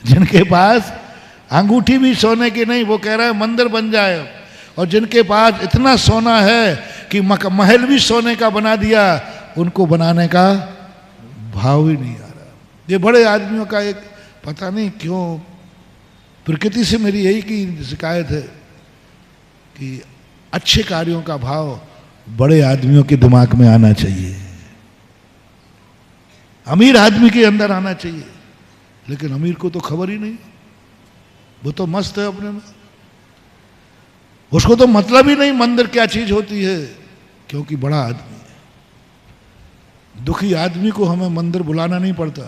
जिनके पास अंगूठी भी सोने की नहीं, वो कह रहा है मंदिर बन जाए। और जिनके पास इतना सोना है कि महल भी सोने का बना दिया, उनको बनाने का भाव ही नहीं आ रहा। ये बड़े आदमियों का एक, पता नहीं क्यों, प्रकृति से मेरी यही की शिकायत है कि अच्छे कार्यों का भाव बड़े आदमियों के दिमाग में आना चाहिए, अमीर आदमी के अंदर आना चाहिए। लेकिन अमीर को तो खबर ही नहीं, वो तो मस्त है अपने में, उसको तो मतलब ही नहीं मंदिर क्या चीज होती है, क्योंकि बड़ा आदमी है। दुखी आदमी को हमें मंदिर बुलाना नहीं पड़ता,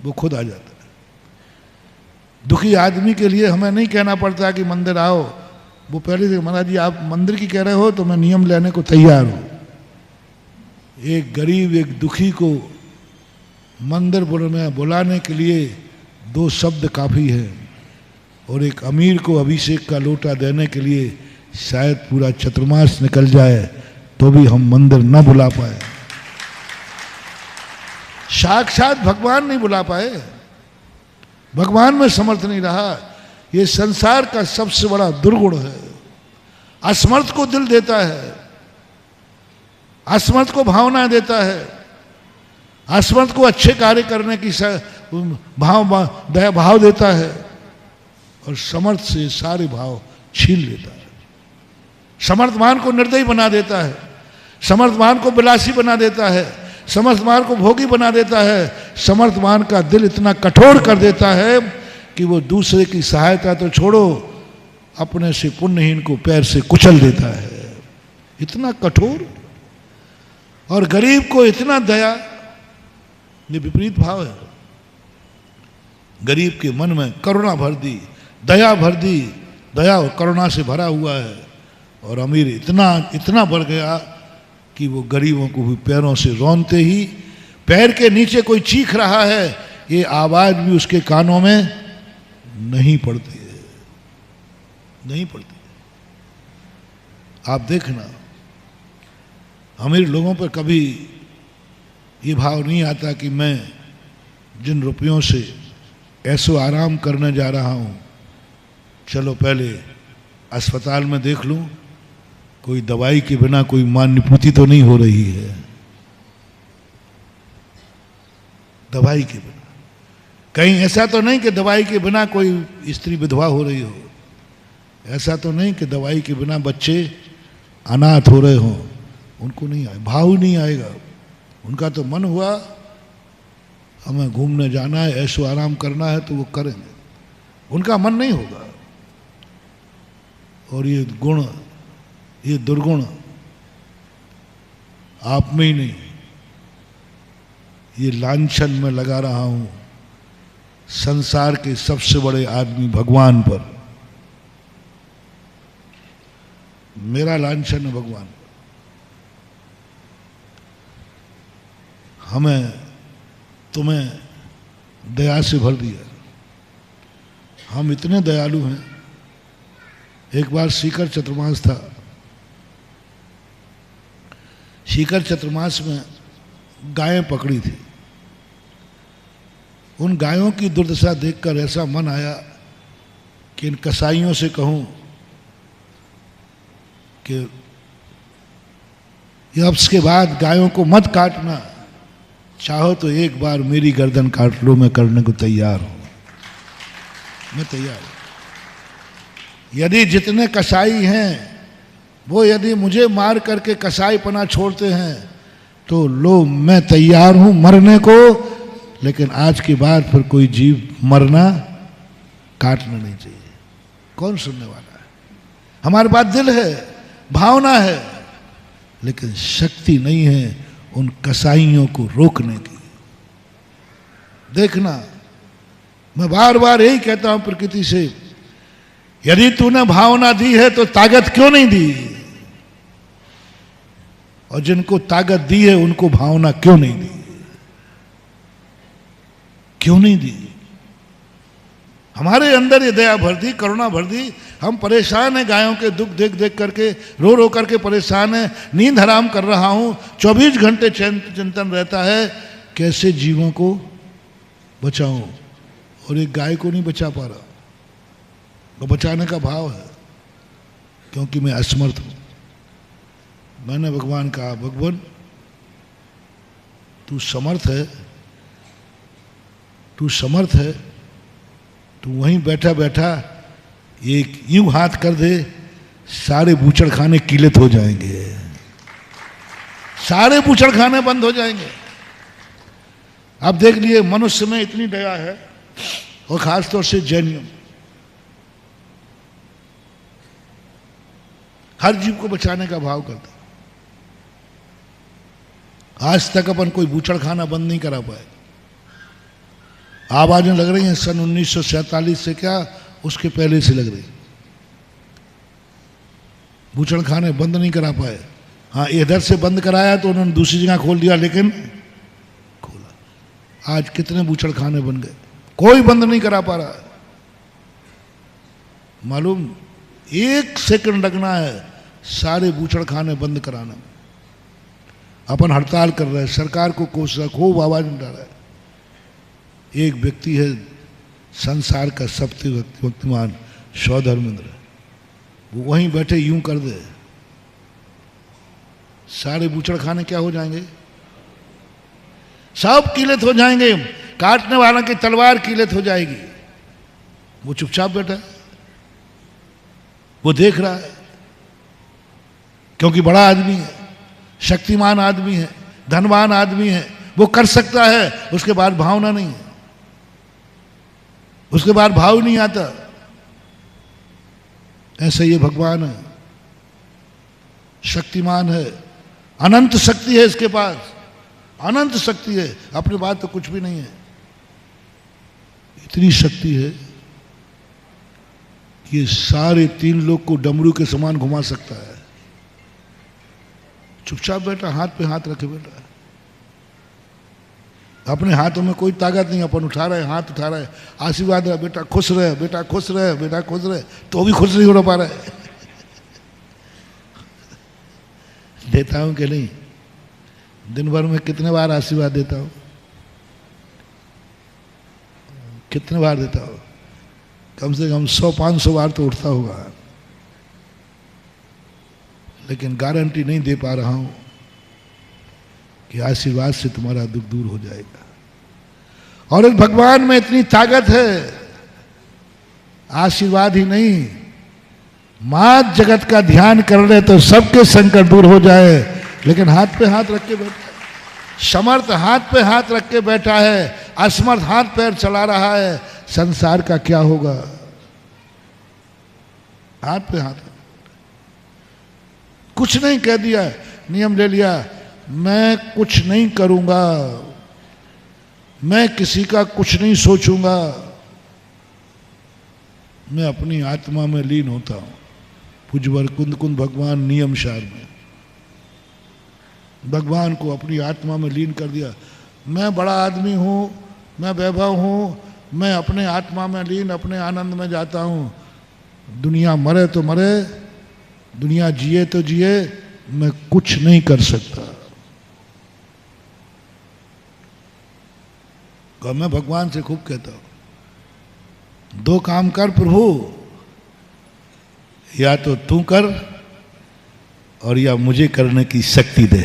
वो खुद आ जाता है। दुखी आदमी के लिए हमें नहीं कहना पड़ता कि मंदिर आओ, वो पहले से, महाराज जी आप मंदिर की कह रहे हो तो मैं नियम लेने को तैयार हूं। एक गरीब एक दुखी को मंदिर में बुलाने के लिए 2 शब्द काफी है, और एक अमीर को अभिषेक का लोटा देने के लिए शायद पूरा चतुर्मास निकल जाए तो भी हम मंदिर न बुला पाए, साक्षात भगवान नहीं बुला पाए, भगवान में समर्थ नहीं रहा। ये संसार का सबसे बड़ा दुर्गुण है। असमर्थ को दिल देता है, असमर्थ को भावना देता है, असमर्थ को अच्छे कार्य करने की भाव देता है, और समर्थ से सारे भाव छीन लेता है। समर्थवान को निर्दयी बना देता है, समर्थवान को विलासी बना देता है, समर्थवान को भोगी बना देता है, समर्थवान का दिल इतना कठोर कर देता है कि वो दूसरे की सहायता तो छोड़ो, अपने से पुण्यहीन को पैर से कुचल देता है। इतना कठोर। और गरीब को इतना दया, ये विपरीत भाव है। गरीब के मन में करुणा भर दी, दया भर दी, दया और करुणा से भरा हुआ है। और अमीर इतना बढ़ गया कि वो गरीबों को भी पैरों से रौंदते ही, पैर के नीचे कोई चीख रहा है ये आवाज भी उसके कानों में नहीं पड़ती है, नहीं पड़ती। आप देखना, अमीर लोगों पर कभी ये भाव नहीं आता कि मैं जिन रुपयों से ऐसो आराम करने जा रहा हूं, चलो पहले अस्पताल में देख लूं, कोई दवाई के बिना कोई मान्यपूर्ति तो नहीं हो रही है, दवाई के बिना। कहीं ऐसा तो नहीं कि दवाई के बिना कोई स्त्री विधवा हो रही हो, ऐसा तो नहीं कि दवाई के बिना बच्चे अनाथ हो रहे हों, उनको नहीं आए, भाव नहीं आएगा। उनका तो मन हुआ हमें घूमने जाना है, ऐशो आराम करना है, तो वो करेंगे, उनका मन नहीं होगा। और ये गुण, ये दुर्गुण आप में ही नहीं, ये लांछन में लगा रहा हूं संसार के सबसे बड़े आदमी भगवान पर। मेरा लांछन है भगवान पर। हमें तुम्हें दया से भर दिया, हम इतने दयालु हैं। एक बार सीकर चतुर्मास था, सीकर चतुर्मास में गायें पकड़ी थी। उन गायों की दुर्दशा देखकर ऐसा मन आया कि इन कसाईयों से कहूं कि अब इसके बाद गायों को मत काटना, चाहो तो एक बार मेरी गर्दन काट लो, मैं करने को तैयार हूं, मैं तैयार हूं। यदि जितने कसाई हैं वो यदि मुझे मार करके कसाईपना छोड़ते हैं तो लो, मैं तैयार हूं मरने को, लेकिन आज के बाद फिर कोई जीव मरना, काटना नहीं चाहिए। कौन सुनने वाला है? हमारे पास दिल है, भावना है, लेकिन शक्ति नहीं है उन कसाईयों को रोकने की। देखना, मैं बार बार यही कहता हूं प्रकृति से, यदि तूने भावना दी है तो ताकत क्यों नहीं दी? और जिनको ताकत दी है उनको भावना क्यों नहीं दी? क्यों नहीं दी? हमारे अंदर ये दया भर दी, करुणा भर दी। हम परेशान हैं गायों के दुख देख देख करके, रो रो करके परेशान हैं। नींद हराम कर रहा हूं, 24 घंटे चिंतन रहता है कैसे जीवों को बचाऊं, और एक गाय को नहीं बचा पा रहा। वो बचाने का भाव है, क्योंकि मैं असमर्थ हूं। मैंने भगवान कहा, भगवान तू समर्थ है, तू समर्थ है, तू वहीं बैठा बैठा एक यूं हाथ कर दे, सारे बूचड़ खाने किलित हो जाएंगे, सारे बूचड़ खाने बंद हो जाएंगे। आप देख लिए मनुष्य में इतनी दया है, और खासतौर से जैनियों, हर जीव को बचाने का भाव करता। आज तक अपन कोई बूचड़ खाना बंद नहीं करा पाए। आवाजें लग रही हैं सन 1947 से, क्या उसके पहले से लग रही। बूचड़ खाने बंद नहीं करा पाए। हाँ, इधर से बंद कराया तो उन्होंने दूसरी जगह खोल दिया, लेकिन खोला। आज कितने बूचड़ खाने बन गए, कोई बंद नहीं करा पा रहा। मालूम, 1 सेकंड लगना है सारे बूचड़ खाने बंद कराना। अपन हड़ताल कर रहे हैं, सरकार को कोस रहा, खूब आवाज उठा रहा है। एक व्यक्ति है संसार का सबसे भक्तिमान सौधर्मेंद्र, वो वहीं बैठे यूं कर दे, सारे बूचड़ खाने क्या हो जाएंगे? सब किलित हो जाएंगे, काटने वाला की तलवार किलित हो जाएगी। वो चुपचाप बैठा है, वो देख रहा है, क्योंकि बड़ा आदमी है, शक्तिमान आदमी है, धनवान आदमी है, वो कर सकता है। उसके बाद भावना नहीं है, उसके बाद भाव नहीं आता। ऐसे ये भगवान है, शक्तिमान है, अनंत शक्ति है इसके पास, अनंत शक्ति है। अपनी बात तो कुछ भी नहीं है, इतनी शक्ति है कि सारे 3 लोग को डमरू के समान घुमा सकता है। चुपचाप बैठा, हाथ पे हाथ रखे बैठा। अपने हाथों में कोई ताकत नहीं, अपन उठा रहे, हाथ उठा रहे, आशीर्वाद है, बेटा खुश रहे, बेटा खुश रहे, बेटा खुश रहे, तो भी खुश नहीं हो पा रहे। देता हूं कि नहीं? दिन भर में कितने बार आशीर्वाद देता हूं? कितने बार देता हूं? कम से कम 100-500 बार तो उठता होगा, लेकिन गारंटी नहीं दे पा रहा हूं कि आशीर्वाद से तुम्हारा दुख दूर हो जाएगा। और इस भगवान में इतनी ताकत है, आशीर्वाद ही नहीं, मां जगत का ध्यान कर ले तो सबके संकट दूर हो जाए। लेकिन हाथ पे हाथ रख के बैठा है, समर्थ हाथ पे हाथ रख के बैठा है, असमर्थ हाथ पैर चला रहा है, संसार का क्या होगा? हाथ पे हाथ, कुछ नहीं कह दिया, नियम ले लिया, मैं कुछ नहीं करूंगा, मैं किसी का कुछ नहीं सोचूंगा, मैं अपनी आत्मा में लीन होता हूं। पूज्यवर कुंद कुंद भगवान नियम सार में भगवान को अपनी आत्मा में लीन कर दिया। मैं बड़ा आदमी हूं, मैं वैभव हूं, मैं अपने आत्मा में लीन अपने आनंद में जाता हूं। दुनिया मरे तो मरे, दुनिया जिए तो जिए, मैं कुछ नहीं कर सकता। मैं भगवान से खूब कहता हूं, 2 काम कर प्रभु, या तो तू कर और या मुझे करने की शक्ति दे।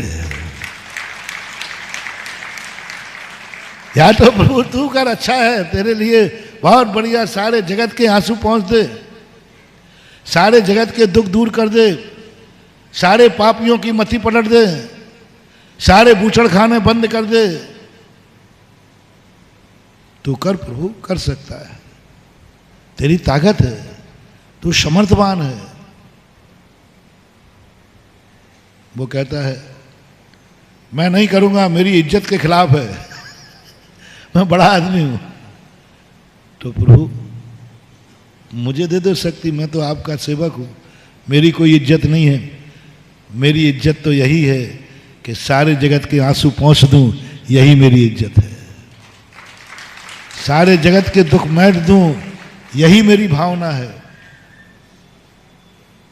या तो प्रभु तू कर, अच्छा है तेरे लिए, बहुत बढ़िया, सारे जगत के आंसू पहुंच दे, सारे जगत के दुख दूर कर दे, सारे पापियों की मति पलट दे, सारे बूचड़ खाने बंद कर दे। तू कर प्रभु, कर सकता है, तेरी ताकत है, तू समर्थवान है। वो कहता है मैं नहीं करूंगा, मेरी इज्जत के खिलाफ है, मैं बड़ा आदमी हूं। तो प्रभु मुझे दे दो शक्ति, मैं तो आपका सेवक हूं, मेरी कोई इज्जत नहीं है, मेरी इज्जत तो यही है कि सारे जगत के आंसू पहुंच दूं, यही मेरी इज्जत है। सारे जगत के दुख मैट दूं, यही मेरी भावना है।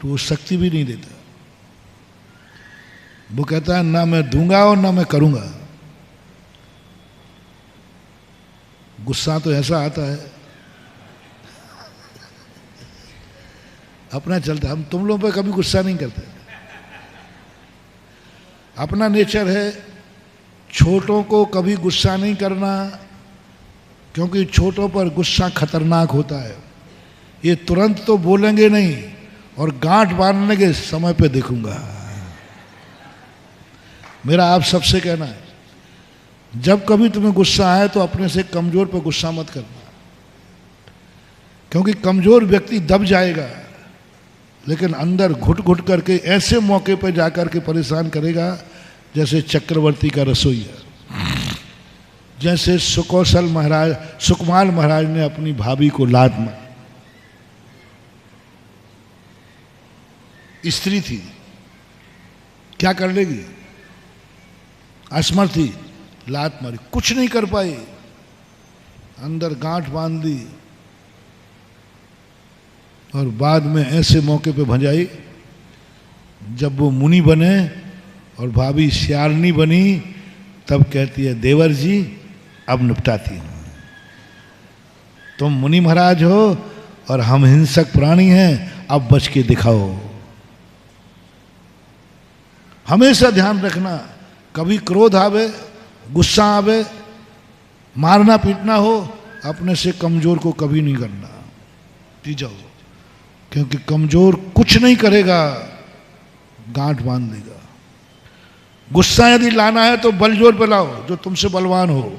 तो वो शक्ति भी नहीं देता। वो कहता है ना मैं दूंगा और ना मैं करूंगा। गुस्सा तो ऐसा आता है, अपना चलता, हम तुम लोगों पे कभी गुस्सा नहीं करते। अपना नेचर है छोटों को कभी गुस्सा नहीं करना, क्योंकि छोटों पर गुस्सा खतरनाक होता है। ये तुरंत तो बोलेंगे नहीं, और गांठ बांधने के समय पे देखूंगा। मेरा आप सबसे कहना है, जब कभी तुम्हें गुस्सा आए तो अपने से कमजोर पर गुस्सा मत करना, क्योंकि कमजोर व्यक्ति दब जाएगा, लेकिन अंदर घुट घुट करके ऐसे मौके पर जाकर के परेशान करेगा जैसे चक्रवर्ती का रसोईया, जैसे सुकमाल महाराज ने अपनी भाभी को लात मारी। स्त्री थी, क्या कर लेगी, असमर्थ थी, लात मारी, कुछ नहीं कर पाई, अंदर गांठ बांध दी, और बाद में ऐसे मौके पे भंजाई जब वो मुनि बने और भाभी श्यालनी बनी, तब कहती है देवर जी अब निपटाती हूं, तुम मुनि महाराज हो और हम हिंसक प्राणी हैं, अब बच के दिखाओ। हमेशा ध्यान रखना, कभी क्रोध आवे, गुस्सा आवे, मारना पीटना हो, अपने से कमजोर को कभी नहीं करना, पी जाओ, क्योंकि कमजोर कुछ नहीं करेगा, गांठ बांध देगा। गुस्सा यदि लाना है तो बल जोर पे लाओ, जो तुमसे बलवान हो।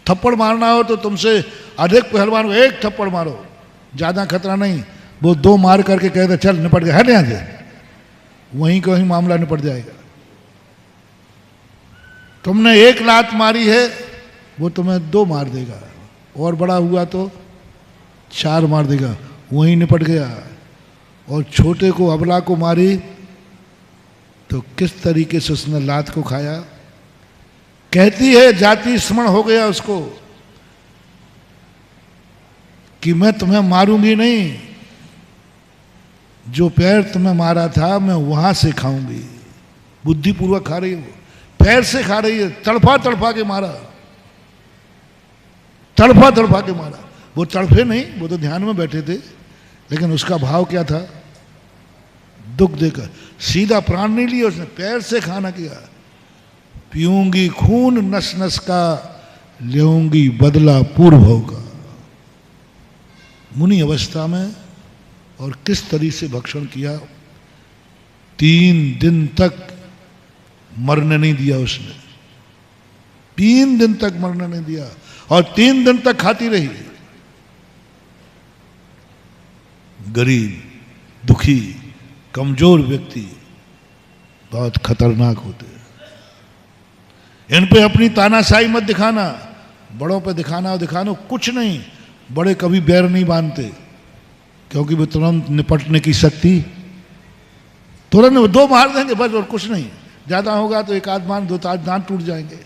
थप्पड़ मारना हो तो तुमसे अधिक पहलवान हो, एक थप्पड़ मारो, ज्यादा खतरा नहीं। वो 2 मार करके कहते चल निपट गया, हट यहां से, वहीं का वहीं मामला निपट जाएगा। तुमने 1 लात मारी है, वो तुम्हें 2 मार देगा, और बड़ा हुआ तो 4 मार देगा, वहीं निपट गया। और छोटे को, अबला को मारी तो किस तरीके से उसने लात को खाया, कहती है, जाति स्मरण हो गया उसको कि मैं तुम्हें मारूंगी नहीं, जो पैर तुम्हें मारा था मैं वहां से खाऊंगी। बुद्धिपूर्वक खा रही है, वो पैर से खा रही है, तड़फा तड़फा के मारा, तड़फा तड़फा के मारा। वो तड़फे नहीं, वो तो ध्यान में बैठे थे, लेकिन उसका भाव क्या था? दुख देकर। सीधा प्राण नहीं लिया उसने, पैर से खाना किया। पीऊंगी खून नस नस का, लेऊंगी बदला पूर्व का। मुनि अवस्था में और किस तरीके से भक्षण किया। 3 दिन तक मरने नहीं दिया उसने, 3 दिन तक मरने नहीं दिया, और 3 दिन तक खाती रही। गरीब, दुखी, कमजोर व्यक्ति बहुत खतरनाक होते हैं। इन पे अपनी तानाशाही मत दिखाना, बड़ों पे दिखाना कुछ नहीं। बड़े कभी बैर नहीं बांधते, क्योंकि वो तुरंत निपटने की शक्ति, तुरंत 2 मार देंगे बस, और कुछ नहीं। ज्यादा होगा तो 1 आध मान, 2 दांत टूट जाएंगे,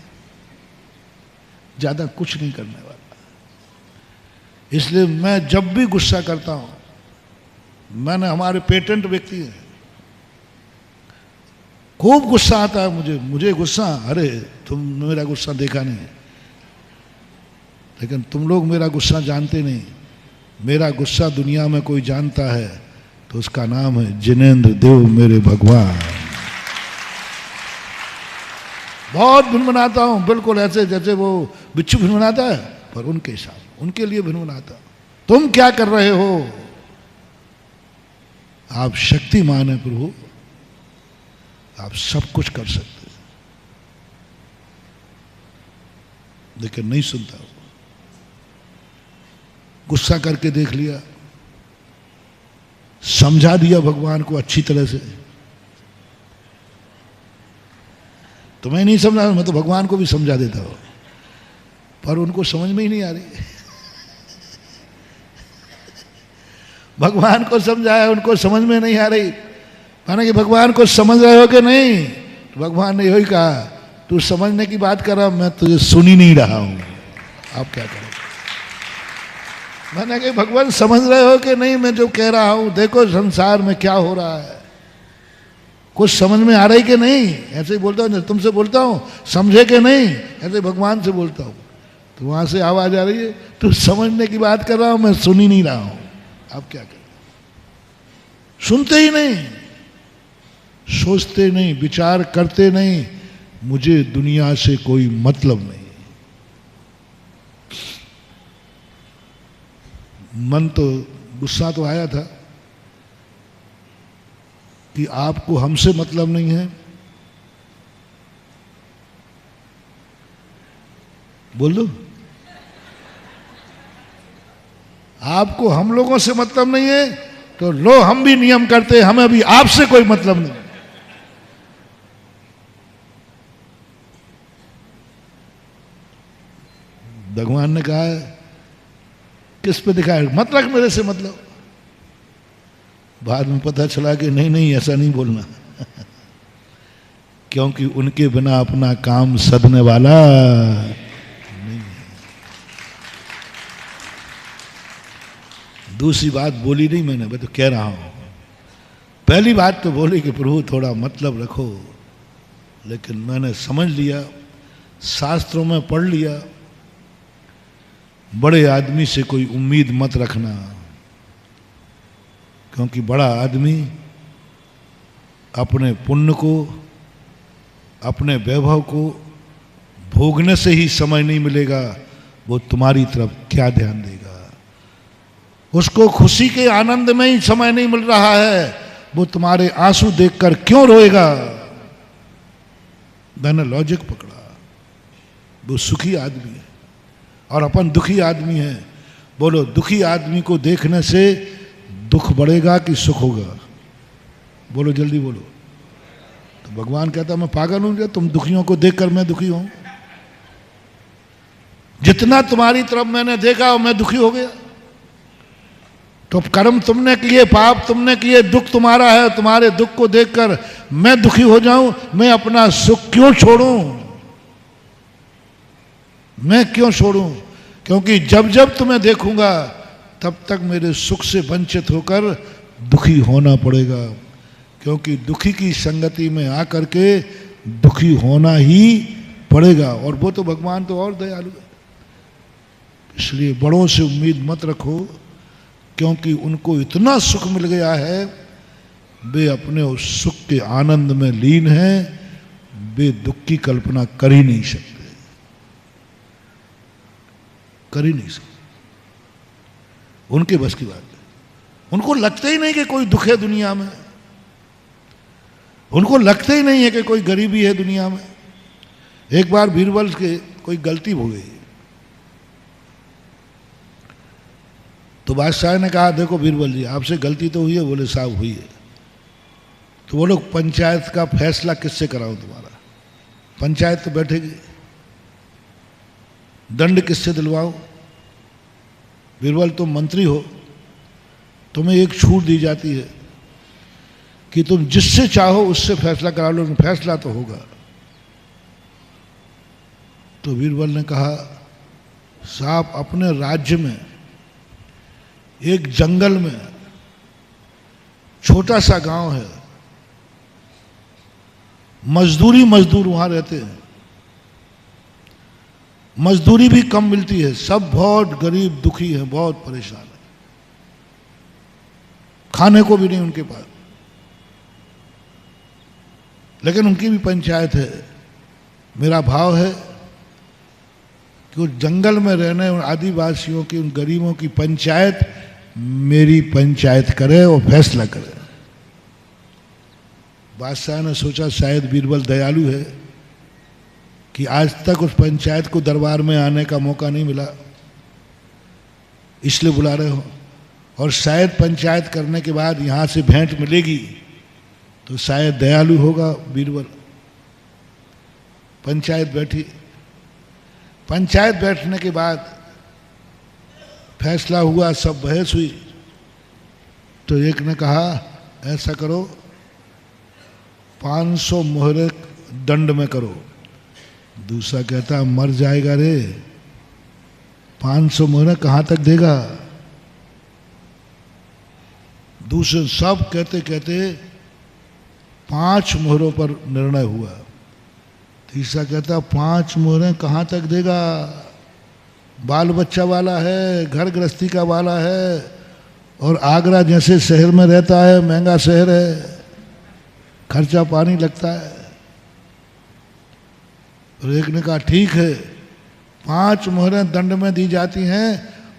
ज्यादा कुछ नहीं करने वाला। इसलिए मैं जब भी गुस्सा करता हूं, मैंने हमारे पेटेंट व्यक्ति हैं, खूब गुस्सा आता है मुझे गुस्सा, अरे तुम मेरा गुस्सा देखा नहीं, लेकिन तुम लोग मेरा गुस्सा जानते नहीं। मेरा गुस्सा दुनिया में कोई जानता है तो उसका नाम है जिनेंद्र देव, मेरे भगवान। बहुत भिनभिनाता हूं, बिल्कुल ऐसे जैसे वो बिच्छू भिनभिनाता है, पर उनके साथ, उनके लिए भिनभिनाता। तुम क्या कर रहे हो? आप शक्तिमान हैं प्रभु, आप सब कुछ कर सकते हैं, लेकिन नहीं सुनता वो। गुस्सा करके देख लिया, समझा दिया भगवान को अच्छी तरह से। तुम्हें नहीं समझा, मैं तो भगवान को भी समझा देता हूं, पर उनको समझ में ही नहीं आ रही। भगवान को समझाया, उनको समझ में नहीं आ रही। माना कि भगवान को समझ रहे हो कि नहीं? तो भगवान ने यही कहा, तू समझने की बात कर रहा, मैं तुझे सुन ही नहीं रहा हूं, आप क्या करें? मैंने कहा भगवान समझ रहे हो कि नहीं मैं जो कह रहा हूं? देखो संसार में क्या हो रहा है, कुछ समझ में आ रही कि नहीं? ऐसे ही बोलता हूं, तुमसे बोलता हूं, समझे कि नहीं? ऐसे भगवान से बोलता हूं, तो वहां से आवाज आ रही है, तू समझने की बात कर रहा हूं, मैं सुन ही नहीं रहा हूं, आप क्या करें? सुनते ही नहीं, सोचते नहीं, विचार करते नहीं, मुझे दुनिया से कोई मतलब नहीं। मन तो, गुस्सा तो आया था कि आपको हमसे मतलब नहीं है। बोल दो, आपको हम लोगों से मतलब नहीं है, तो लो हम भी नियम करते, हमें अभी आपसे कोई मतलब नहीं। भगवान ने कहा है, किस पे दिखाया, मत रख मेरे से मतलब। बाद में पता चला कि नहीं ऐसा नहीं बोलना क्योंकि उनके बिना अपना काम सधने वाला नहीं है। दूसरी बात बोली नहीं मैंने, मैं तो कह रहा हूं। पहली बात तो बोली कि प्रभु थोड़ा मतलब रखो, लेकिन मैंने समझ लिया, शास्त्रों में पढ़ लिया, बड़े आदमी से कोई उम्मीद मत रखना, क्योंकि बड़ा आदमी अपने पुण्य को, अपने वैभव को भोगने से ही समय नहीं मिलेगा, वो तुम्हारी तरफ क्या ध्यान देगा? उसको खुशी के आनंद में ही समय नहीं मिल रहा है, वो तुम्हारे आंसू देखकर क्यों रोएगा? मैंने लॉजिक पकड़ा, वो सुखी आदमी है और अपन दुखी आदमी है। बोलो, दुखी आदमी को देखने से दुख बढ़ेगा कि सुख होगा? बोलो, जल्दी बोलो। तो भगवान कहता मैं पागल हूं क्या, तुम दुखियों को देखकर मैं दुखी हूं? जितना तुम्हारी तरफ मैंने देखा मैं दुखी हो गया। तो कर्म तुमने किए, पाप तुमने किए, दुख तुम्हारा है, तुम्हारे दुख को देखकर मैं दुखी हो जाऊं? मैं अपना सुख क्यों छोड़ूं? मैं क्यों छोड़ूं? क्योंकि जब जब तुम्हें देखूंगा तब तक मेरे सुख से वंचित होकर दुखी होना पड़ेगा, क्योंकि दुखी की संगति में आकर के दुखी होना ही पड़ेगा। और वो तो भगवान तो और दयालु है। इसलिए बड़ों से उम्मीद मत रखो, क्योंकि उनको इतना सुख मिल गया है, वे अपने उस सुख के आनंद में लीन हैं, वे दुख की कल्पना कर ही नहीं सकते, कर ही नहीं सकते। उनके बस की बात है। उनको लगता ही नहीं कि कोई दुख है दुनिया में, उनको लगता ही नहीं है कि कोई गरीबी है दुनिया में। एक बार बीरबल के कोई गलती हो गई तो बादशाह ने कहा, देखो बीरबल जी, आपसे गलती तो हुई है। बोले, साहब हुई है। तो वो लोग, पंचायत का फैसला किससे कराऊं तुम्हारा? पंचायत तो बैठेगी। दंड किससे दिलवाऊं? बीरबल, तुम मंत्री हो, तुम्हें एक छूट दी जाती है कि तुम जिससे चाहो उससे फैसला करा लो, फैसला तो होगा। तो बीरबल ने कहा, साहब अपने राज्य में एक जंगल में छोटा सा गांव है, मजदूर वहां रहते हैं, मजदूरी भी कम मिलती है, सब बहुत गरीब दुखी है, बहुत परेशान है, खाने को भी नहीं उनके पास, लेकिन उनकी भी पंचायत है। मेरा भाव है कि उस जंगल में रहने उन आदिवासियों की, उन गरीबों की पंचायत मेरी पंचायत करे और फैसला करे। बादशाह ने सोचा शायद बीरबल दयालु है कि आज तक उस पंचायत को दरबार में आने का मौका नहीं मिला, इसलिए बुला रहे हो, और शायद पंचायत करने के बाद यहाँ से भेंट मिलेगी तो शायद दयालु होगा बीरबल। पंचायत बैठी। पंचायत बैठने के बाद फैसला हुआ, सब बहस हुई। तो एक ने कहा, ऐसा करो, 500 मोहरे दंड में करो। दूसरा कहता, मर जाएगा रे, 500 मोहरे कहाँ तक देगा? दूसरे सब कहते कहते 5 मोहरों पर निर्णय हुआ। तीसरा कहता, 5 मोहरें कहाँ तक देगा? बाल बच्चा वाला है, घर गृहस्थी का वाला है, और आगरा जैसे शहर में रहता है, महंगा शहर है, खर्चा पानी लगता है। और एक ने कहा, ठीक है, 5 मोहरें दंड में दी जाती हैं,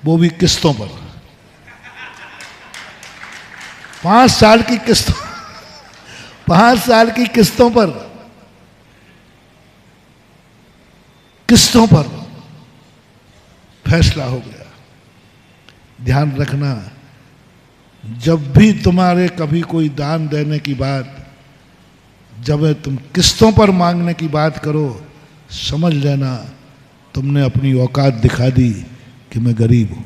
वो भी किस्तों पर, 5 साल की किस्तों 5 साल की किस्तों पर, किस्तों पर फैसला हो गया। ध्यान रखना, जब भी तुम्हारे कभी कोई दान देने की बात, जब तुम किस्तों पर मांगने की बात करो, समझ लेना तुमने अपनी औकात दिखा दी कि मैं गरीब हूं।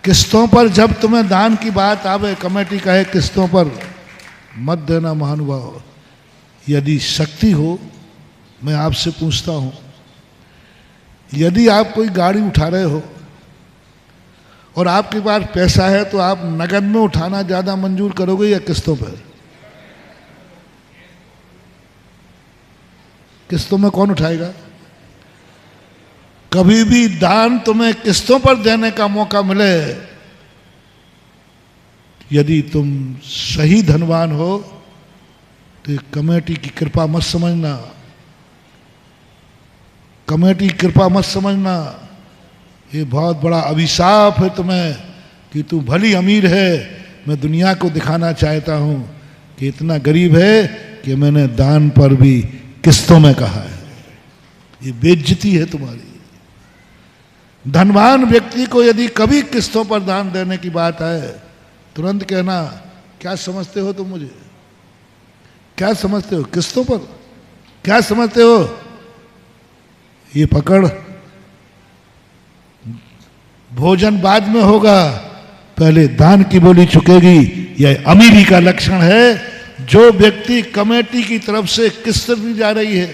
किस्तों पर जब तुम्हें दान की बात आवे, कमेटी कहे किस्तों पर मत देना महानुभाव। यदि शक्ति हो, मैं आपसे पूछता हूं, यदि आप कोई गाड़ी उठा रहे हो और आपके पास पैसा है, तो आप नगद में उठाना ज्यादा मंजूर करोगे या किस्तों पर? किस्तों में कौन उठाएगा? कभी भी दान तुम्हें किस्तों पर देने का मौका मिले, यदि तुम सही धनवान हो, तो कमेटी की कृपा मत समझना, कमेटी कृपा मत समझना। ये बहुत बड़ा अभिशाप है तुम्हें कि तू भली अमीर है, मैं दुनिया को दिखाना चाहता हूं कि इतना गरीब है कि मैंने दान पर भी किस्तों में कहा है। ये बेइज्जती है तुम्हारी। धनवान व्यक्ति को यदि कभी किस्तों पर दान देने की बात आए, तुरंत कहना, क्या समझते हो तुम मुझे? क्या समझते हो? किस्तों पर क्या समझते हो? ये पकड़, भोजन बाद में होगा, पहले दान की बोली चुकेगी। यह अमीरी का लक्षण है। जो व्यक्ति कमेटी की तरफ से किस्त दी जा रही है,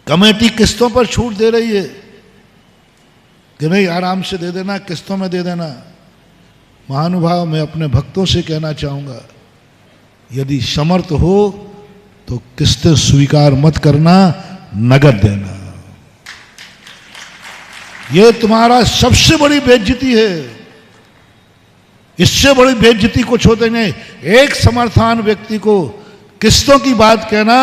कमेटी किस्तों पर छूट दे रही है कि नहीं आराम से दे देना, किस्तों में दे देना। महानुभाव, मैं अपने भक्तों से कहना चाहूंगा, यदि समर्थ हो तो किस्तें स्वीकार मत करना, नगद देना। यह तुम्हारा सबसे बड़ी बेइज्जती है। इससे बड़ी बेइज्जती कुछ होते नहीं। एक समर्थान व्यक्ति को किस्तों की बात कहना,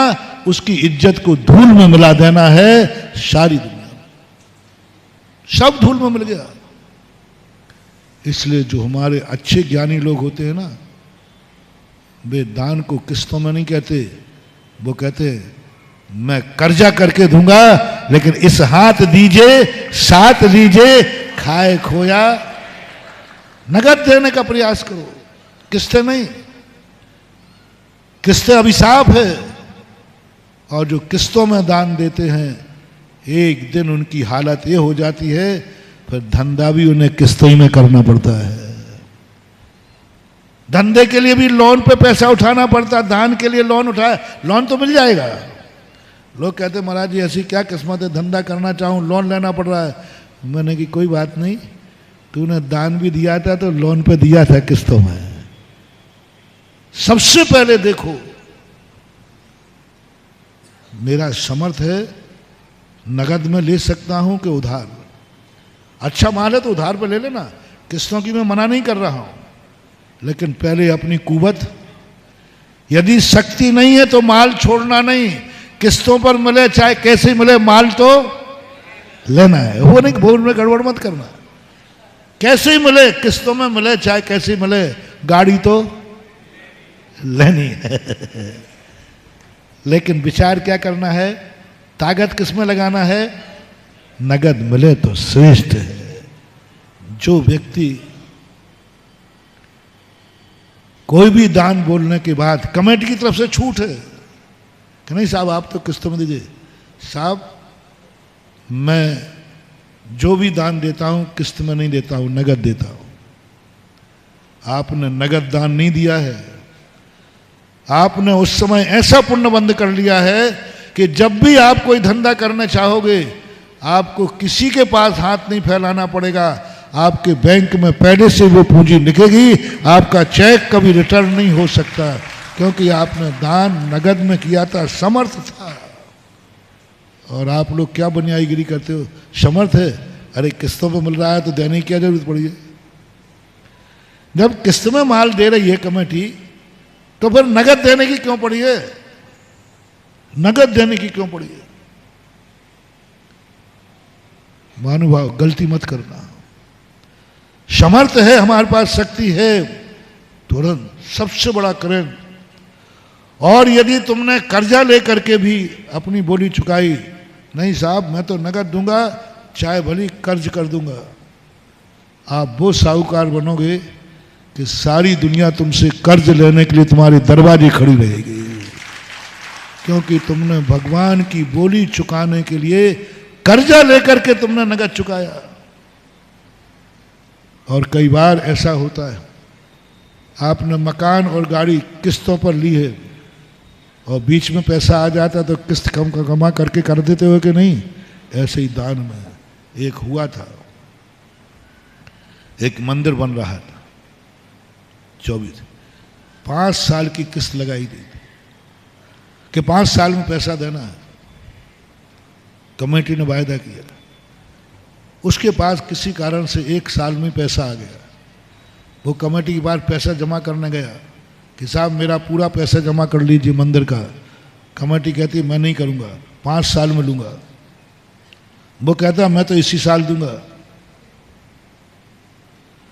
उसकी इज्जत को धूल में मिला देना है। सारी दुनिया में सब धूल में मिल गया। इसलिए जो हमारे अच्छे ज्ञानी लोग होते हैं ना, वे दान को किस्तों में नहीं कहते, वो कहते मैं कर्जा करके दूंगा, लेकिन इस हाथ दीजिए, साथ दीजिए, खाए खोया नगद देने का प्रयास करो, किस्तें नहीं। किस्तें अभिशाप है। और जो किस्तों में दान देते हैं, एक दिन उनकी हालत ये हो जाती है, फिर धंधा भी उन्हें किस्तों में करना पड़ता है। धंधे के लिए भी लोन पे पैसा उठाना पड़ता है। दान के लिए लोन उठाया, लोन तो मिल जाएगा। लोग कहते महाराज जी ऐसी क्या किस्मत है, धंधा करना चाहूं लोन लेना पड़ रहा है। मैंने कि कोई बात नहीं, तूने दान भी दिया था तो लोन पे दिया था किस्तों में। सबसे पहले देखो मेरा समर्थ है, नगद में ले सकता हूं कि उधार। अच्छा माल है तो उधार पे ले लेना, किस्तों की मैं मना नहीं कर रहा हूं, लेकिन पहले अपनी कुवत, यदि शक्ति नहीं है तो माल छोड़ना नहीं। किस्तों पर मिले चाहे कैसे मिले, माल तो लेना है। वो नहीं भूल में गड़बड़ मत करना। कैसे ही मिले, किस्तों में मिले चाहे कैसे मिले, गाड़ी तो लेनी है। लेकिन विचार क्या करना है, ताकत किसमें लगाना है, नगद मिले तो श्रेष्ठ है। जो व्यक्ति कोई भी दान बोलने के बाद कमेटी की तरफ से छूट है कि नहीं साहब आप तो किस्तों में दीजिए, साहब मैं जो भी दान देता हूं किस्त में नहीं देता हूं, नगद देता हूं। आपने नगद दान नहीं दिया है, आपने उस समय ऐसा पुण्य बंद कर लिया है कि जब भी आप कोई धंधा करना चाहोगे, आपको किसी के पास हाथ नहीं फैलाना पड़ेगा। आपके बैंक में पहले से वो पूंजी लिखेगी, आपका चेक कभी रिटर्न नहीं हो सकता, क्योंकि आपने दान नगद में किया था, समर्थ था। और आप लोग क्या बनियाईगिरी करते हो, समर्थ है, अरे किस्तों पे मिल रहा है तो देने की क्या जरूरत पड़ी है। जब किस्त में माल दे रही है कमेटी, तो फिर नगद देने की क्यों पड़ी है, नगद देने की क्यों पड़ी है। महानुभाव, गलती मत करना। समर्थ है, हमारे पास शक्ति है, तुरंत सबसे बड़ा करें। और यदि तुमने कर्जा लेकर के भी अपनी बोली चुकाई, नहीं साहब मैं तो नगद दूंगा, चाहे भली कर्ज कर दूंगा, आप वो साहूकार बनोगे कि सारी दुनिया तुमसे कर्ज लेने के लिए तुम्हारे दरवाजे खड़ी रहेगी, क्योंकि तुमने भगवान की बोली चुकाने के लिए कर्जा लेकर के तुमने नगद चुकाया। और कई बार ऐसा होता है, आपने मकान और गाड़ी किस्तों पर ली है और बीच में पैसा आ जाता तो किस्त कम कमा करके कर देते हो कि नहीं। ऐसे ही दान में एक हुआ था, एक मंदिर बन रहा था, 5 साल की किस्त लगाई थी कि 5 साल में पैसा देना है। कमेटी ने वायदा किया, उसके पास किसी कारण से 1 साल में पैसा आ गया। वो कमेटी के बाद पैसा जमा करने गया कि साहब मेरा पूरा पैसा जमा कर लीजिए मंदिर का। कमेटी कहती मैं नहीं करूंगा, 5 साल में लूंगा। वो कहता मैं तो इसी साल दूंगा।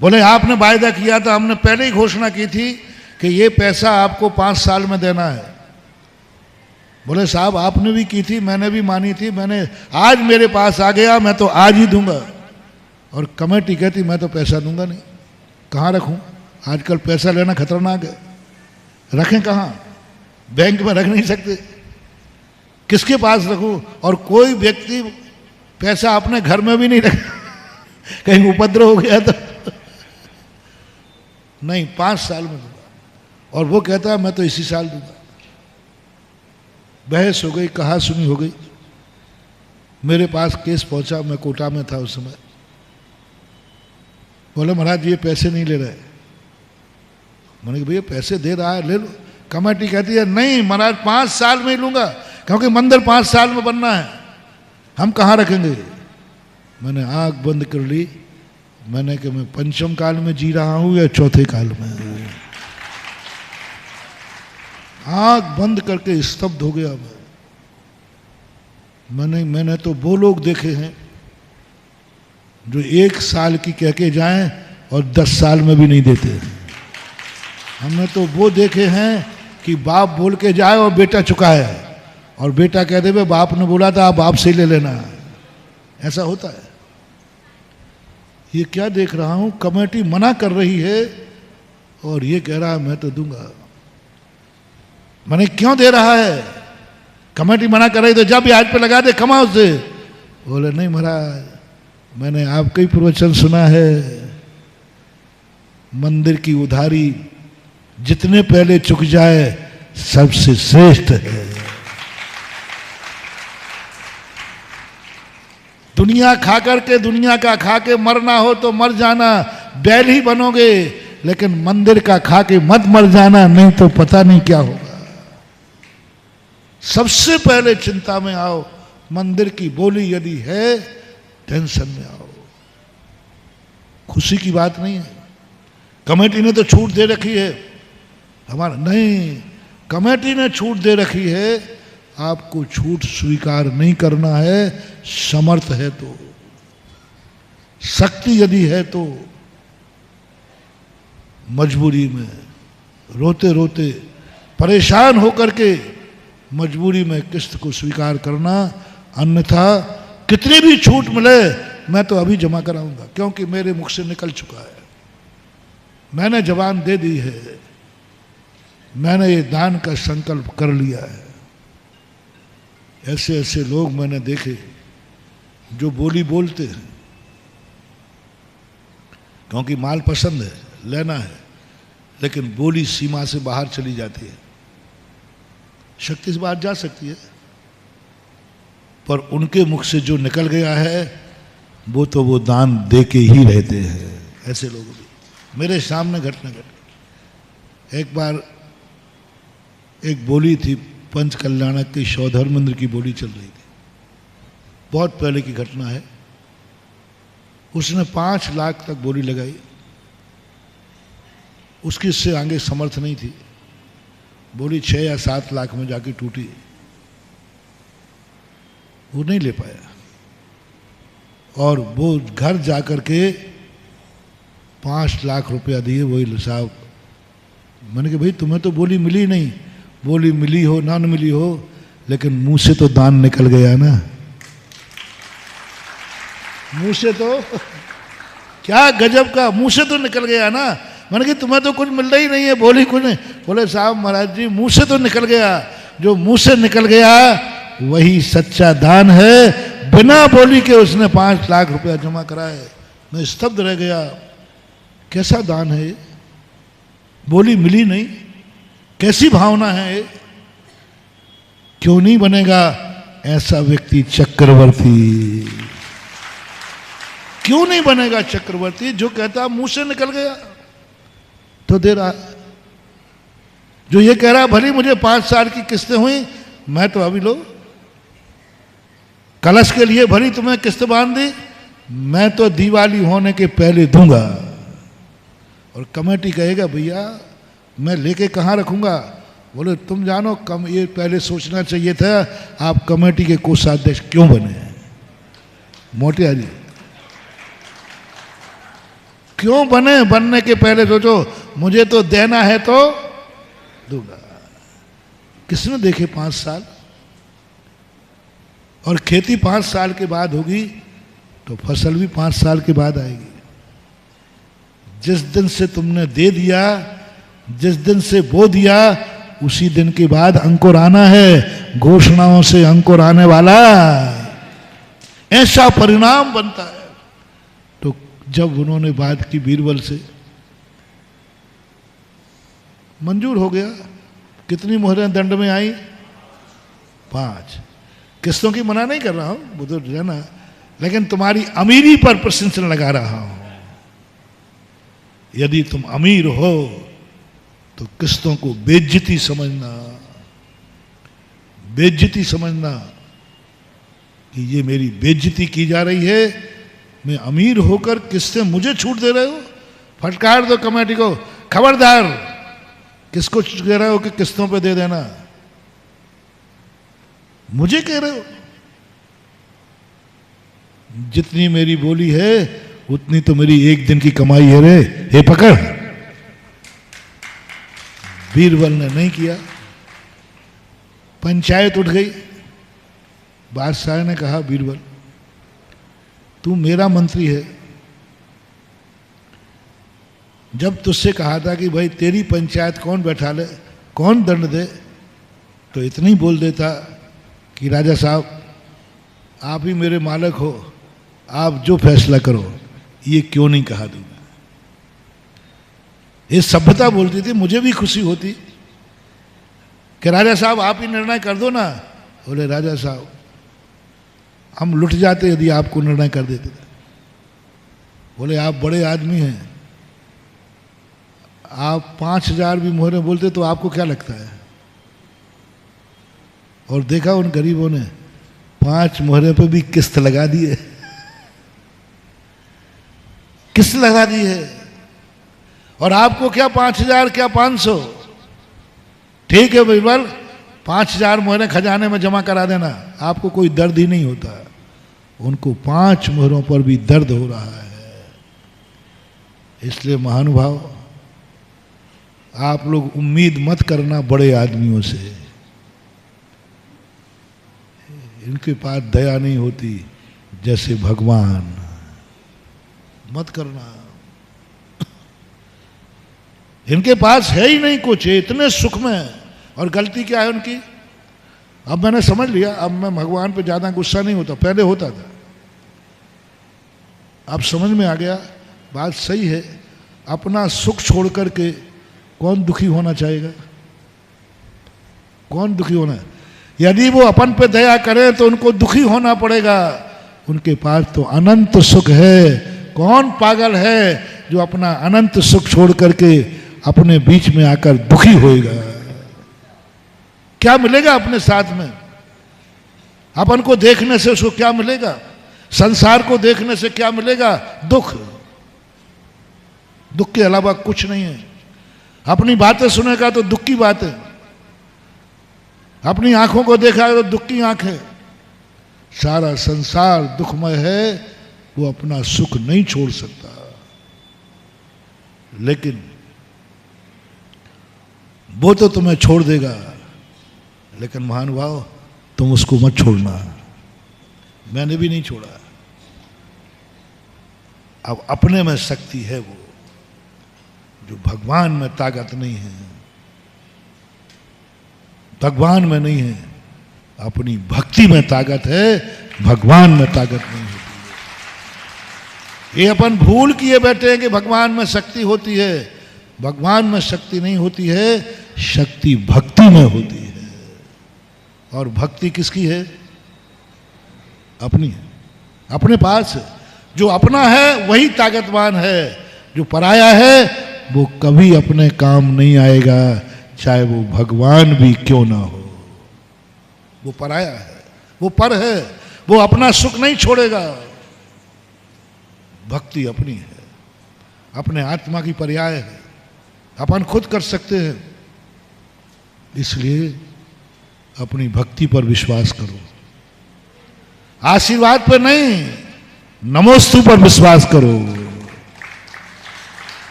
बोले आपने वायदा किया था, हमने पहले ही घोषणा की थी कि ये पैसा आपको 5 साल में देना है। बोले साहब आपने भी की थी, मैंने भी मानी थी, मैंने आज मेरे पास आ गया, मैं तो आज ही दूंगा। और कमेटी कहती मैं तो पैसा दूंगा नहीं, कहाँ रखूं, आजकल पैसा लेना खतरनाक है, रखें कहाँ, बैंक में रख नहीं सकते, किसके पास रखूं। और कोई व्यक्ति पैसा अपने घर में भी नहीं रख, कहीं उपद्रव हो गया तो नहीं, 5 साल में दूंगा। और वो कहता है मैं तो इसी साल दूंगा। बहस हो गई, कहा सुनी हो गई। मेरे पास केस पहुंचा, मैं कोटा में था उस समय। बोले महाराज ये पैसे नहीं ले रहे। मैंने कहा भैया पैसे दे रहा है ले लो। कमेटी कहती है नहीं महाराज 5 साल में ही लूंगा, क्योंकि मंदिर 5 साल में बनना है, हम कहाँ रखेंगे। मैंने आंख बंद कर ली। मैंने कहा मैं पंचम काल में जी रहा हूं या चौथे काल में। आंख बंद करके स्तब्ध हो गया मैंने तो वो लोग देखे हैं जो 1 साल की कह के जाएं और 10 साल में भी नहीं देते। हमने तो वो देखे हैं कि बाप बोल के जाए और बेटा चुका है, और बेटा कह दे बाप ने बोला था आप बाप से ही ले लेना। ऐसा होता है। ये क्या देख रहा हूं, कमेटी मना कर रही है और ये कह रहा है मैं तो दूंगा। मैंने क्यों दे रहा है? कमेटी मना कर रही तो जब ब्याज पे लगा दे, कमा उससे। बोले नहीं महाराज मैंने आपका ही प्रवचन सुना है, मंदिर की उधारी जितने पहले चुक जाए सबसे श्रेष्ठ है। दुनिया खा करके, दुनिया का खा के मरना हो तो मर जाना, बैल ही बनोगे, लेकिन मंदिर का खा के मत मर जाना, नहीं तो पता नहीं क्या होगा। सबसे पहले चिंता में आओ, मंदिर की बोली यदि है टेंशन में आओ। खुशी की बात नहीं है। कमेटी ने तो छूट दे रखी है, हमारा नहीं, कमेटी ने छूट दे रखी है, आपको छूट स्वीकार नहीं करना है। समर्थ है तो, शक्ति यदि है तो, मजबूरी में रोते रोते परेशान होकर के मजबूरी में किस्त को स्वीकार करना, अन्यथा कितनी भी छूट मिले मैं तो अभी जमा कराऊंगा, क्योंकि मेरे मुख से निकल चुका है, मैंने जबान दे दी है, मैंने ये दान का संकल्प कर लिया है। ऐसे ऐसे लोग मैंने देखे जो बोली बोलते हैं, क्योंकि माल पसंद है, लेना है, लेकिन बोली सीमा से बाहर चली जाती है। शक्ति से बाहर जा सकती है, पर उनके मुख से जो निकल गया है वो तो वो दान दे के ही रहते हैं। ऐसे लोग भी मेरे सामने घटना घटी। एक बार एक बोली थी, पंच कल्याणक की शौधर्म मंदिर की बोली चल रही थी, बहुत पहले की घटना है। उसने 5 लाख तक बोली लगाई, उसकी इससे आगे समर्थ नहीं थी। बोली 6 या 7 लाख में जाके टूटी, वो नहीं ले पाया, और वो घर जाकर के 5 लाख रुपया दिए वही साहब। मैंने कहा भाई तुम्हें तो बोली मिली नहीं, बोली मिली हो ना मिली हो, लेकिन मुंह से तो दान निकल गया ना, मुंह से तो क्या गजब का, मुंह से तो निकल गया ना। मैंने कहा तुम्हें तो कुछ मिल रही नहीं है, बोली कुछ नहीं। बोले साहब महाराज जी मुंह से तो निकल गया, जो मुंह से निकल गया वही सच्चा दान है। बिना बोली के उसने 5 लाख रुपया जमा कराए। मैं स्तब्ध रह गया, कैसा दान है, बोली मिली नहीं, कैसी भावना है। क्यों नहीं बनेगा ऐसा व्यक्ति चक्रवर्ती? क्यों नहीं बनेगा चक्रवर्ती? जो कहता मुंह से निकल गया तो दे रहा, जो ये कह रहा भले मुझे 5 साल की किस्तें हुई, मैं तो अभी लो कलश के लिए भली तुम्हें किस्त बांध दी, मैं तो दिवाली होने के पहले दूंगा। और कमेटी कहेगा भैया मैं लेके कहाँ रखूंगा? बोले तुम जानो, कम ये पहले सोचना चाहिए था, आप कमेटी के कोषाध्यक्ष क्यों बने? मोटिया जी क्यों बने? बनने के पहले सोचो मुझे तो देना है तो दूंगा। किसने देखे 5 साल? और खेती 5 साल के बाद होगी तो फसल भी 5 साल के बाद आएगी। जिस दिन से तुमने दे दिया, जिस दिन से बो दिया, उसी दिन के बाद अंकुर आना है। घोषणाओं से अंकुर आने वाला, ऐसा परिणाम बनता है। तो जब उन्होंने बात की बीरबल से, मंजूर हो गया। कितनी मोहरें दंड में आई? 5। किस्तों की मना नहीं कर रहा हूं, वो तो जाना, लेकिन तुम्हारी अमीरी पर प्रशंसा लगा रहा हूं। यदि तुम अमीर हो तो किस्तों को बेइज्जती समझना, बेइज्जती समझना कि ये मेरी बेइज्जती की जा रही है, मैं अमीर होकर किस्तें मुझे छूट दे रहे हो। फटकार दो कमेटी को, खबरदार, किसको कह रहे हो कि किस्तों पे दे देना, मुझे कह रहे हो। जितनी मेरी बोली है उतनी तो मेरी एक दिन की कमाई है रे, हे पकड़। बीरबल ने नहीं किया, पंचायत उठ गई। बादशाह ने कहा, बीरबल तू मेरा मंत्री है, जब तुझसे कहा था कि भाई तेरी पंचायत कौन बैठा ले, कौन दंड दे, तो इतना ही बोल देता कि राजा साहब आप ही मेरे मालिक हो, आप जो फैसला करो। ये क्यों नहीं कहा दूंगा? ये सभ्यता बोलती थी, मुझे भी खुशी होती कि राजा साहब आप ही निर्णय कर दो ना। बोले राजा साहब हम लुट जाते यदि आपको निर्णय कर देते। बोले आप बड़े आदमी हैं, आप 5000 भी मोहरे बोलते तो आपको क्या लगता है? और देखा उन गरीबों ने 5 मोहरे पे भी किस्त लगा दी है, किस्त लगा दी है। और आपको क्या 5000 क्या 500, ठीक है बीरबल 5000 मोहरे खजाने में जमा करा देना, आपको कोई दर्द ही नहीं होता। उनको 5 मोहरों पर भी दर्द हो रहा है। इसलिए महानुभाव आप लोग उम्मीद मत करना बड़े आदमियों से, इनके पास दया नहीं होती जैसे भगवान, मत करना। इनके पास है ही नहीं कुछ, इतने सुख में। और गलती क्या है उनकी? अब मैंने समझ लिया, अब मैं भगवान पे ज्यादा गुस्सा नहीं होता, पहले होता था, अब समझ में आ गया बात सही है। अपना सुख छोड़ करके कौन दुखी होना चाहेगा? कौन दुखी होना है? यदि वो अपन पे दया करें तो उनको दुखी होना पड़ेगा। उनके पास तो अनंत सुख है। कौन पागल है जो अपना अनंत सुख छोड़ करके अपने बीच में आकर दुखी होएगा? क्या मिलेगा अपने साथ में? अपन को देखने से उसको क्या मिलेगा? संसार को देखने से क्या मिलेगा? दुख। दुख के अलावा कुछ नहीं है। अपनी बातें सुनेगा तो दुख की बातें, अपनी आंखों को देखा तो दुख की आंखें। सारा संसार दुखमय है, वो अपना सुख नहीं छोड़ सकता। लेकिन वो तो तुम्हें छोड़ देगा, लेकिन महानुभाव तुम उसको मत छोड़ना। मैंने भी नहीं छोड़ा। अब अपने में शक्ति है वो जो भगवान में ताकत नहीं है, भगवान में नहीं है। अपनी भक्ति में ताकत है, भगवान में ताकत नहीं होती है। ये अपन भूल किए बैठे हैं कि भगवान में शक्ति होती है। भगवान में शक्ति नहीं होती है, शक्ति भक्ति में होती है। और भक्ति किसकी है? अपनी है, अपने पास है। जो अपना है वही ताकतवान है, जो पराया है वो कभी अपने काम नहीं आएगा, चाहे वो भगवान भी क्यों ना हो। वो पराया है, वो पर है, वो अपना सुख नहीं छोड़ेगा। भक्ति अपनी है, अपने आत्मा की पर्याय है, अपन खुद कर सकते हैं। इसलिए अपनी भक्ति पर विश्वास करो, आशीर्वाद पर नहीं, नमोस्तु पर विश्वास करो।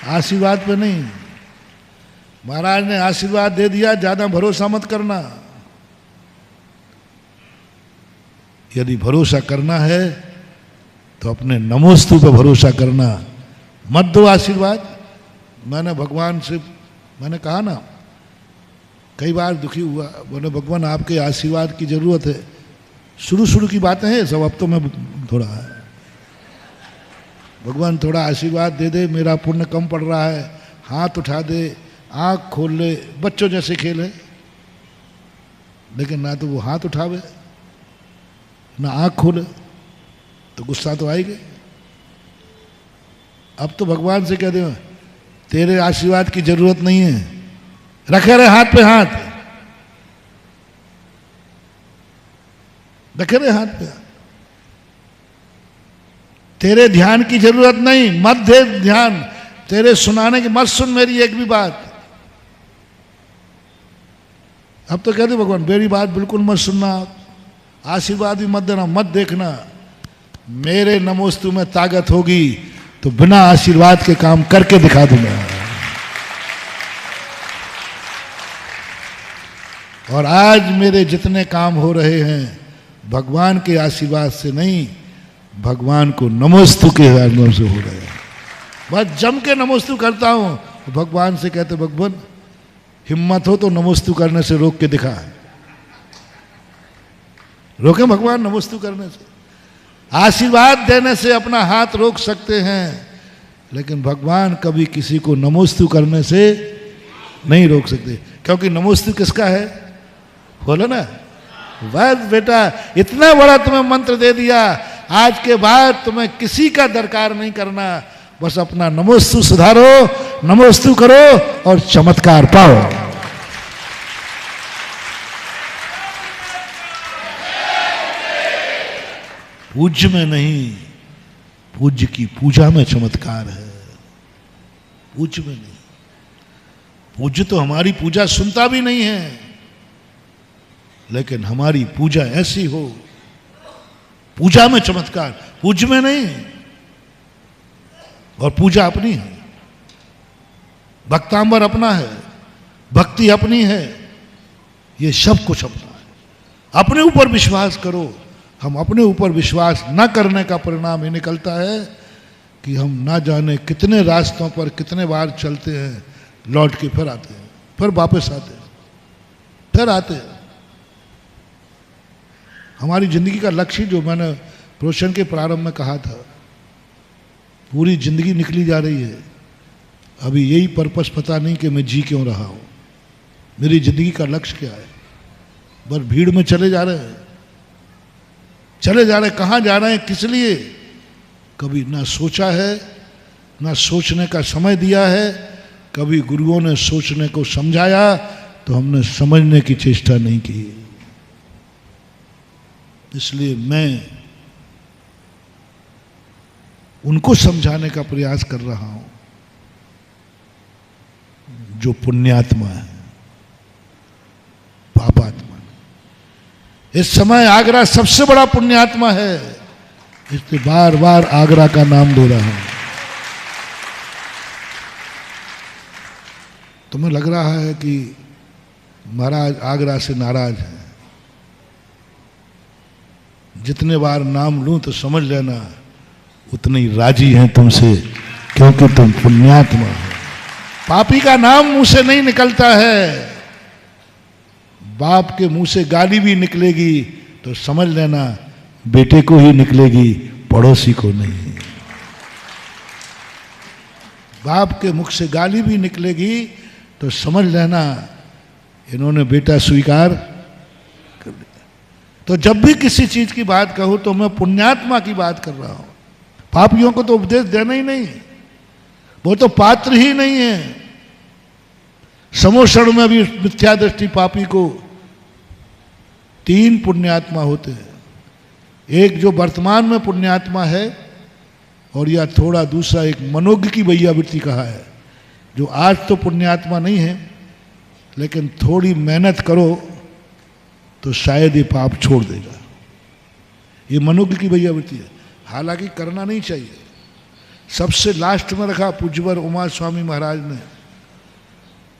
आशीर्वाद पे नहीं। महाराज ने आशीर्वाद दे दिया, ज्यादा भरोसा मत करना। यदि भरोसा करना है तो अपने नमोस्तु पे भरोसा करना, मत दो आशीर्वाद। मैंने भगवान से मैंने कहा ना, कई बार दुखी हुआ, बोले भगवान आपके आशीर्वाद की जरूरत है। शुरू की बातें हैं सब, अब तो मैं थोड़ा भगवान थोड़ा आशीर्वाद दे दे, मेरा पुण्य कम पड़ रहा है, हाथ उठा दे, आंख खोल ले, बच्चों जैसे खेले। लेकिन ना तो वो हाथ उठावे ना आंख खोले, तो गुस्सा तो आएगी। अब तो भगवान से कह दे तेरे आशीर्वाद की जरूरत नहीं है, रखे रहे हाथ पे हाथ, रखे रहे हाथ पे हाथ, तेरे ध्यान की जरूरत नहीं, मत दे ध्यान, तेरे सुनाने की मत सुन मेरी एक भी बात। अब तो कहते भगवान मेरी बात बिल्कुल मत सुनना, आशीर्वाद भी मत देना, मत देखना, मेरे नमोस्तु में ताकत होगी तो बिना आशीर्वाद के काम करके दिखा दूंगा। और आज मेरे जितने काम हो रहे हैं भगवान के आशीर्वाद से नहीं, भगवान को नमोस्तु के अनुभव से हो रहे हैं। बस जम के नमोस्तु करता हूं, तो भगवान से कहते भगवान हिम्मत हो तो नमोस्तु करने से रोक के दिखा। रोके भगवान नमोस्तु करने से, आशीर्वाद देने से अपना हाथ रोक सकते हैं, लेकिन भगवान कभी किसी को नमोस्तु करने से नहीं रोक सकते। क्योंकि नमोस्तु किसका है? बोलो ना। बस बेटा इतना बड़ा तुम्हें मंत्र दे दिया, आज के बाद तुम्हें किसी का दरकार नहीं करना, बस अपना नमोस्तु सुधारो, नमोस्तु करो और चमत्कार पाओ। पूज्य में नहीं, पूज्य की पूजा में चमत्कार है, पूज्य में नहीं। पूज्य तो हमारी पूजा सुनता भी नहीं है, लेकिन हमारी पूजा ऐसी हो, पूजा में चमत्कार, पूज्य में नहीं। और पूजा अपनी है, भक्तांबर अपना है, भक्ति अपनी है, ये सब कुछ अपना है। अपने ऊपर विश्वास करो। हम अपने ऊपर विश्वास न करने का परिणाम ये निकलता है कि हम ना जाने कितने रास्तों पर कितने बार चलते हैं, लौट के फिर आते हैं, फिर वापस आते हैं, फिर आते हैं। हमारी जिंदगी का लक्ष्य जो मैंने प्रवचन के प्रारंभ में कहा था, पूरी जिंदगी निकली जा रही है, अभी यही पर्पस पता नहीं कि मैं जी क्यों रहा हूं, मेरी जिंदगी का लक्ष्य क्या है। बस भीड़ में चले जा रहे हैं, चले जा रहे हैं, कहाँ जा रहे हैं, किस लिए, कभी ना सोचा है, ना सोचने का समय दिया है। कभी गुरुओं ने सोचने को समझाया तो हमने समझने की चेष्टा नहीं की। इसलिए मैं उनको समझाने का प्रयास कर रहा हूं जो पुण्यात्मा है, पापात्मा। इस समय आगरा सबसे बड़ा पुण्यात्मा है, इसलिए बार बार आगरा का नाम ले रहा हूं। तुम्हें लग रहा है कि महाराज आगरा से नाराज है, जितने बार नाम लूं तो समझ लेना उतने ही राजी हैं तुमसे, क्योंकि तुम पुण्यात्मा हो। पापी का नाम मुंह से नहीं निकलता है, बाप के मुंह से गाली भी निकलेगी तो समझ लेना बेटे को ही निकलेगी, पड़ोसी को नहीं। बाप के मुख से गाली भी निकलेगी तो समझ लेना इन्होंने बेटा स्वीकार कर लिया। तो जब भी किसी चीज की बात कहूं तो मैं पुण्यात्मा की बात कर रहा हूं, पापियों को तो उपदेश देना ही नहीं, वो तो पात्र ही नहीं है। समोषण में भी मिथ्या दृष्टि पापी को 3 पुण्यात्मा होते हैं, एक जो वर्तमान में पुण्यात्मा है और या थोड़ा दूसरा एक मनोज्ञ की वैयावृत्ति कहा है, जो आज तो पुण्यात्मा नहीं है लेकिन थोड़ी मेहनत करो तो शायद ये पाप छोड़ देगा। ये मनोज्ञ की वैयावृत्ति है, हालांकि करना नहीं चाहिए। सबसे लास्ट में रखा पूज्यवर उमा स्वामी महाराज ने।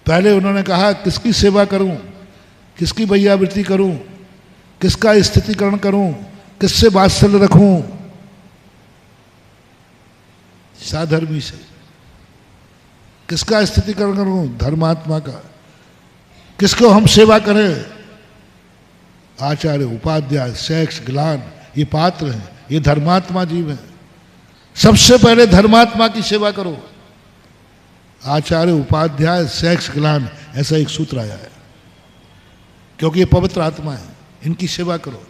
पहले उन्होंने कहा किसकी सेवा करूं, किसकी वैयावृत्ति करूं, किसका स्थितिकरण करूं, किससे वात्सल्य रखूं, साधर्मी से। किसका स्थितिकरण करूं, धर्मात्मा का। किसको हम सेवा करें, आचार्य उपाध्याय सेक्स ग्लान ये पात्र हैं, ये धर्मात्मा जीव हैं। सबसे पहले धर्मात्मा की सेवा करो, आचार्य उपाध्याय सेक्स ग्लान, ऐसा एक सूत्र आया है। क्योंकि ये पवित्र आत्मा है, इनकी सेवा करो।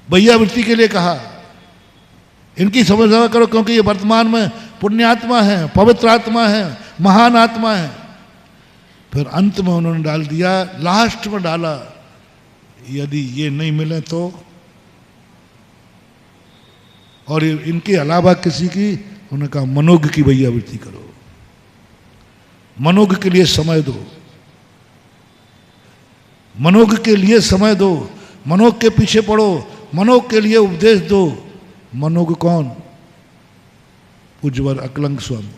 भैयावृत्ति के लिए कहा, इनकी सेवा करो क्योंकि ये वर्तमान में पुण्यात्मा है, पवित्र आत्मा है, महान आत्मा है। फिर अंत में उन्होंने डाल दिया, लास्ट में डाला, यदि ये नहीं मिले तो, और इनके अलावा किसी की, उन्होंने कहा मनोग की भैयावृत्ति करो, मनोग के लिए समय दो, मनोग के लिए समय दो, मनोग के पीछे पड़ो, मनोग के लिए उपदेश दो। मनोग कौन? पूज्यवर अकलंक स्वामी।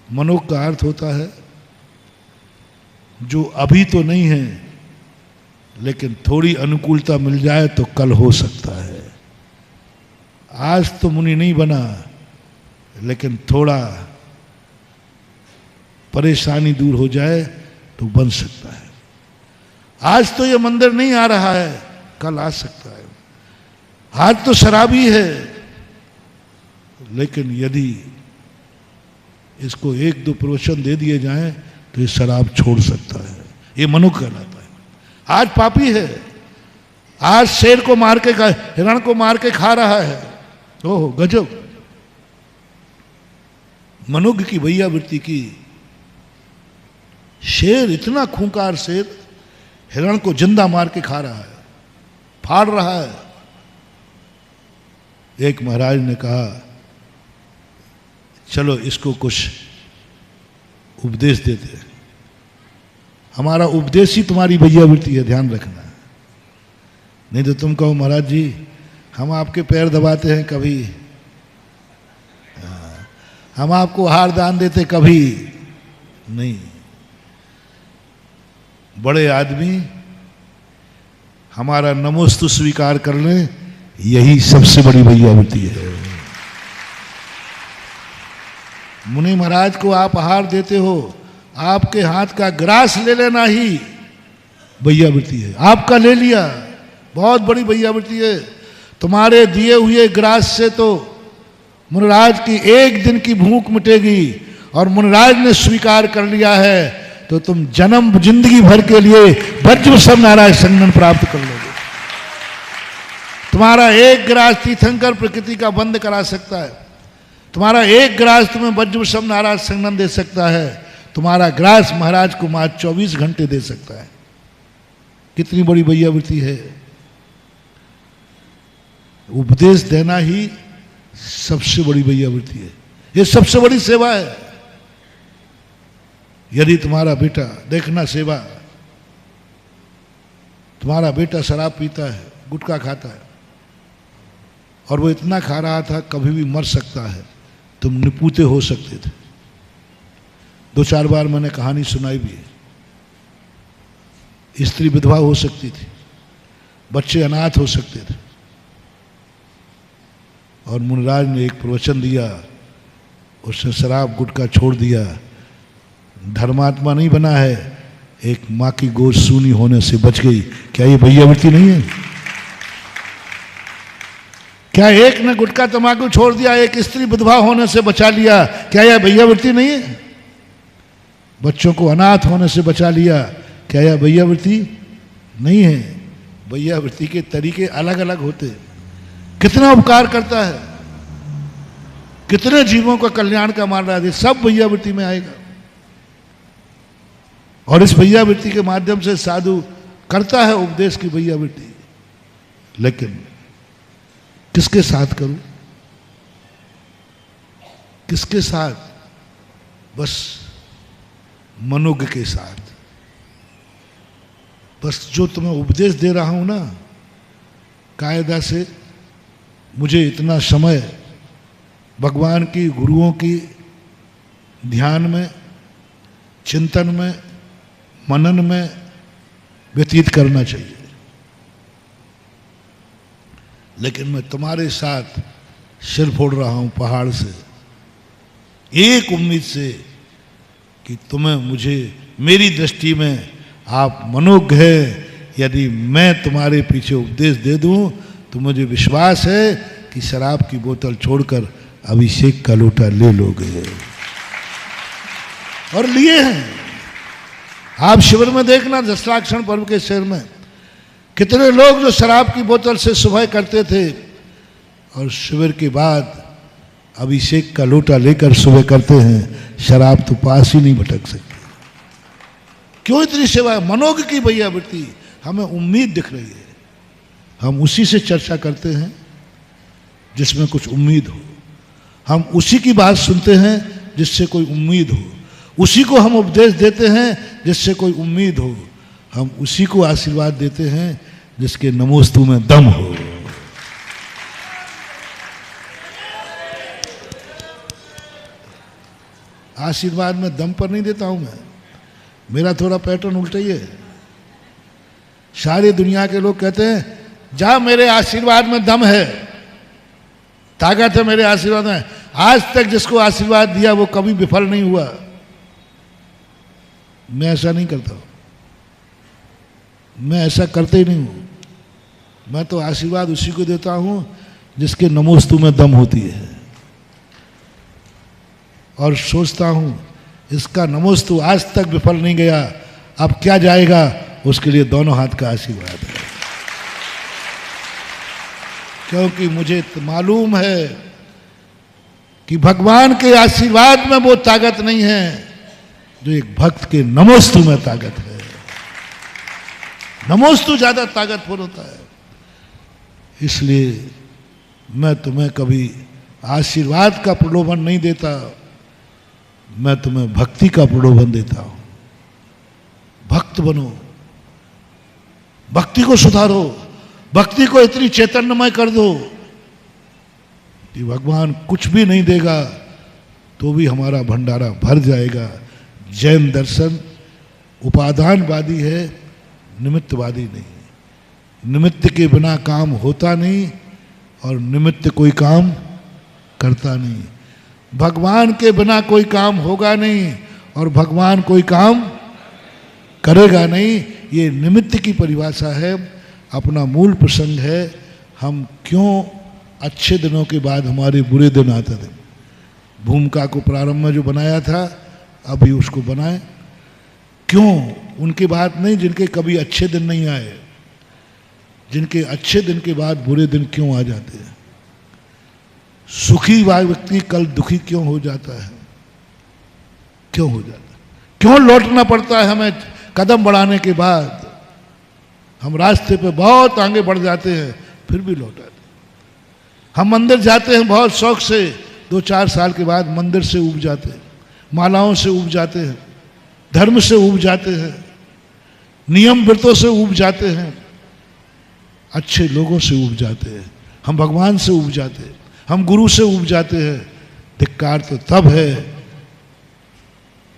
मनोग का अर्थ होता है जो अभी तो नहीं है लेकिन थोड़ी अनुकूलता मिल जाए तो कल हो सकता है। आज तो मुनि नहीं बना लेकिन थोड़ा परेशानी दूर हो जाए तो बन सकता है। आज तो ये मंदिर नहीं आ रहा है, कल आ सकता है। आज तो शराबी है लेकिन यदि इसको एक दो प्रवचन दे दिए जाएं तो ये शराब छोड़ सकता है। ये मनुष्य कहलाता है। आज पापी है, आज शेर को मार के, हिरण को मार के खा रहा है। ओहो गजब, मनुष्य की भैयावृत्ति की। शेर, इतना खूंखार शेर हिरण को जिंदा मार के खा रहा है, फाड़ रहा है। एक महाराज ने कहा चलो इसको कुछ उपदेश देते हैं। हमारा उपदेश ही तुम्हारी भैयावृत्ति है, ध्यान रखना। नहीं तो तुम कहो महाराज जी हम आपके पैर दबाते हैं कभी, हम आपको हार दान देते कभी नहीं। बड़े आदमी हमारा नमोस्तु स्वीकार कर लें, यही सबसे बड़ी भैयावृत्ति है। मुनि महाराज को आप आहार देते हो, आपके हाथ का ग्रास ले लेना ही भैयावृत्ति है। आपका ले लिया, बहुत बड़ी भैयावृत्ति है। तुम्हारे दिए हुए ग्रास से तो मुनिराज की एक दिन की भूख मिटेगी, और मुनिराज ने स्वीकार कर लिया है तो तुम जन्म जिंदगी भर के लिए वज्र सम नारायण संगन प्राप्त कर लोगे। तुम्हारा एक ग्रास तीर्थंकर प्रकृति का बंद करा सकता है, तुम्हारा एक ग्रास तुम्हें वज्र सम नारायण संगन दे सकता है, तुम्हारा ग्रास महाराज को मात्र 24 घंटे दे सकता है। कितनी बड़ी भैयावृत्ति है। उपदेश देना ही सबसे बड़ी भैयावृत्ति है, ये सबसे बड़ी सेवा है। यदि तुम्हारा बेटा, देखना सेवा, तुम्हारा बेटा शराब पीता है, गुटखा खाता है, और वो इतना खा रहा था कभी भी मर सकता है, तुम निपुते हो सकते थे। 2-4 बार मैंने कहानी सुनाई भी है। स्त्री विधवा हो सकती थी, बच्चे अनाथ हो सकते थे, और मुनिराज ने एक प्रवचन दिया, उसने शराब गुटखा छोड़ दिया, धर्मात्मा नहीं बना है, एक माँ की गोद सूनी होने से बच गई। क्या ये भैयावृत्ति नहीं है? क्या एक ने गुटखा तंबाकू छोड़ दिया, एक स्त्री विधवा होने से बचा लिया, क्या यह भैयावृत्ति नहीं है? बच्चों को अनाथ होने से बचा लिया, क्या यह भैयावृत्ति नहीं है? भैयावृत्ति के तरीके अलग अलग होते हैं। कितना उपकार करता है, कितने जीवों का कल्याण का मान रहा है, सब भैयावृत्ति में आएगा। और इस भैयावृत्ति के माध्यम से साधु करता है उपदेश की भैयावृत्ति, लेकिन किसके साथ करूं, किसके साथ? बस मनोज्ञ के साथ। बस जो तुम्हें उपदेश दे रहा हूं ना, कायदा से मुझे इतना समय भगवान की, गुरुओं की ध्यान में, चिंतन में, मनन में व्यतीत करना चाहिए। लेकिन मैं तुम्हारे साथ सिर फोड़ रहा हूं पहाड़ से, एक उम्मीद से कि तुम्हें, मुझे, मेरी दृष्टि में आप मनोज्ञ है। यदि मैं तुम्हारे पीछे उपदेश दे दूं तो मुझे विश्वास है कि शराब की बोतल छोड़कर अभिषेक का लोटा ले लोगे, और लिए हैं। आप शिविर में देखना दशलाक्षण पर्व के शहर में कितने लोग जो शराब की बोतल से सुबह करते थे और शिविर के बाद अभिषेक का लोटा लेकर सुबह करते हैं, शराब तो पास ही नहीं भटक सकती। क्यों इतनी सेवा? मनोग की भैया वृत्ति, हमें उम्मीद दिख रही है, हम उसी से चर्चा करते हैं जिसमें कुछ उम्मीद हो, हम उसी की बात सुनते हैं जिससे कोई उम्मीद हो, उसी को हम उपदेश देते हैं जिससे कोई उम्मीद हो, हम उसी को आशीर्वाद देते हैं जिसके नमोस्तु में दम हो। आशीर्वाद में दम पर नहीं देता हूं मैं, मेरा थोड़ा पैटर्न उल्टा ही है। सारी दुनिया के लोग कहते हैं जा मेरे आशीर्वाद में दम है, ताकत है मेरे आशीर्वाद में। आज तक जिसको आशीर्वाद दिया वो कभी विफल नहीं हुआ। मैं ऐसा नहीं करता हूं, मैं ऐसा करते ही नहीं हूं। मैं तो आशीर्वाद उसी को देता हूं जिसके नमोस्तु में दम होती है, और सोचता हूं इसका नमोस्तु आज तक विफल नहीं गया, अब क्या जाएगा, उसके लिए दोनों हाथ का आशीर्वाद है। क्योंकि मुझे मालूम है कि भगवान के आशीर्वाद में वो ताकत नहीं है जो एक भक्त के नमोस्तु में ताकत है। नमोस्तु ज्यादा ताकतवर होता है। इसलिए मैं तुम्हें कभी आशीर्वाद का प्रलोभन नहीं देता, मैं तुम्हें भक्ति का प्रलोभन देता हूं। भक्त बनो, भक्ति को सुधारो, भक्ति को इतनी चैतन्यमय कर दो कि भगवान कुछ भी नहीं देगा तो भी हमारा भंडारा भर जाएगा। जैन दर्शन उपादानवादी है, निमित्तवादी नहीं। निमित्त के बिना काम होता नहीं और निमित्त कोई काम करता नहीं। भगवान के बिना कोई काम होगा नहीं और भगवान कोई काम करेगा नहीं। ये निमित्त की परिभाषा है, अपना मूल प्रसंग है। हम क्यों अच्छे दिनों के बाद हमारे बुरे दिन आते थे। भूमिका को प्रारंभ में जो बनाया था अभी उसको बनाए। क्यों? उनकी बात नहीं जिनके कभी अच्छे दिन नहीं आए, जिनके अच्छे दिन के बाद बुरे दिन क्यों आ जाते हैं। सुखी व्यक्ति कल दुखी क्यों हो जाता है, क्यों हो जाता है, क्यों लौटना पड़ता है हमें कदम बढ़ाने के बाद। हम रास्ते पे बहुत आगे बढ़ जाते हैं फिर भी लौट आते। हम मंदिर जाते हैं बहुत शौक से, 2-4 साल के बाद मंदिर से उब जाते हैं, मालाओं से उब जाते हैं, धर्म से उब जाते हैं, नियम व्रतों से उब जाते हैं, अच्छे लोगों से उब जाते हैं, हम भगवान से उब जाते हैं, हम गुरु से उब जाते हैं। धिक्कार तो तब है,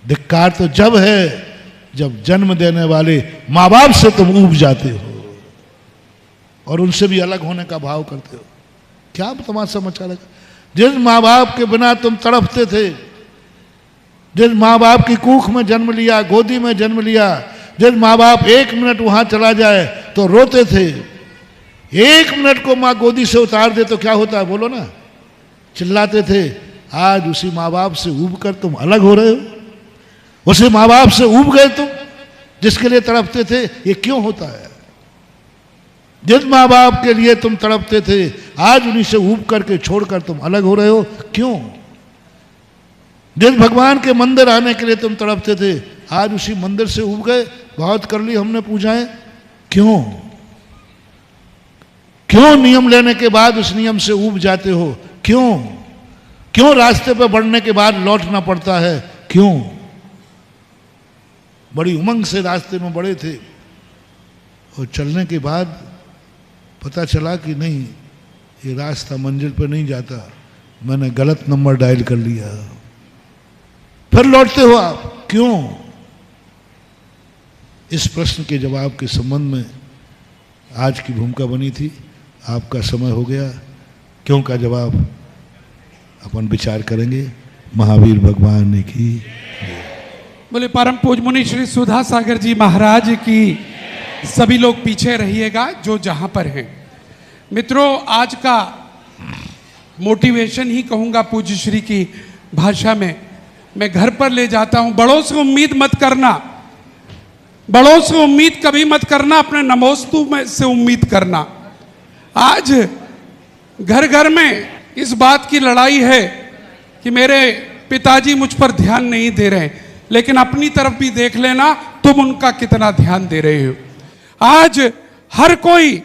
धिक्कार तो जब है जब जन्म देने वाले माँ बाप से तुम उब जाते हो और उनसे भी अलग होने का भाव करते हो। क्या तमाशा मचा लगा। जिस माँ बाप के बिना तुम तड़पते थे, जिस माँ बाप की कूख में जन्म लिया, गोदी में जन्म लिया, जिस माँ बाप 1 मिनट वहां चला जाए तो रोते थे, 1 मिनट को माँ गोदी से उतार दे तो क्या होता है बोलो ना, चिल्लाते थे। आज उसी माँ बाप से उब कर तुम अलग हो रहे हो, उसी माँ बाप से उब गए तुम जिसके लिए तड़पते थे। ये क्यों होता है? जिस माँ बाप के लिए तुम तड़पते थे आज उन्हीं से उब करके छोड़कर तुम अलग हो रहे हो, क्यों? जिस भगवान के मंदिर आने के लिए तुम तड़पते थे आज उसी मंदिर से उब गए। बहुत कर ली हमने पूजाएं, क्यों? क्यों नियम लेने के बाद उस नियम से उब जाते हो? क्यों? क्यों रास्ते पर बढ़ने के बाद लौटना पड़ता है? क्यों? बड़ी उमंग से रास्ते में बढ़े थे और चलने के बाद पता चला कि नहीं, ये रास्ता मंजिल पर नहीं जाता, मैंने गलत नंबर डायल कर लिया। फिर लौटते हो आप, क्यों? इस प्रश्न के जवाब के संबंध में आज की भूमिका बनी थी। आपका समय हो गया, क्यों का जवाब अपन विचार करेंगे। महावीर भगवान की बोले परम पूज्य मुनि श्री सुधा सागर जी महाराज की। सभी लोग पीछे रहिएगा जो जहां पर हैं। मित्रों, आज का मोटिवेशन ही कहूंगा पूज्य श्री की भाषा में, मैं घर पर ले जाता हूं। बड़ों से उम्मीद मत करना, बड़ों से उम्मीद कभी मत करना, अपने नमोस्तु में से उम्मीद करना। आज घर घर में इस बात की लड़ाई है कि मेरे पिताजी मुझ पर ध्यान नहीं दे रहे, लेकिन अपनी तरफ भी देख लेना तुम उनका कितना ध्यान दे रहे हो। आज हर कोई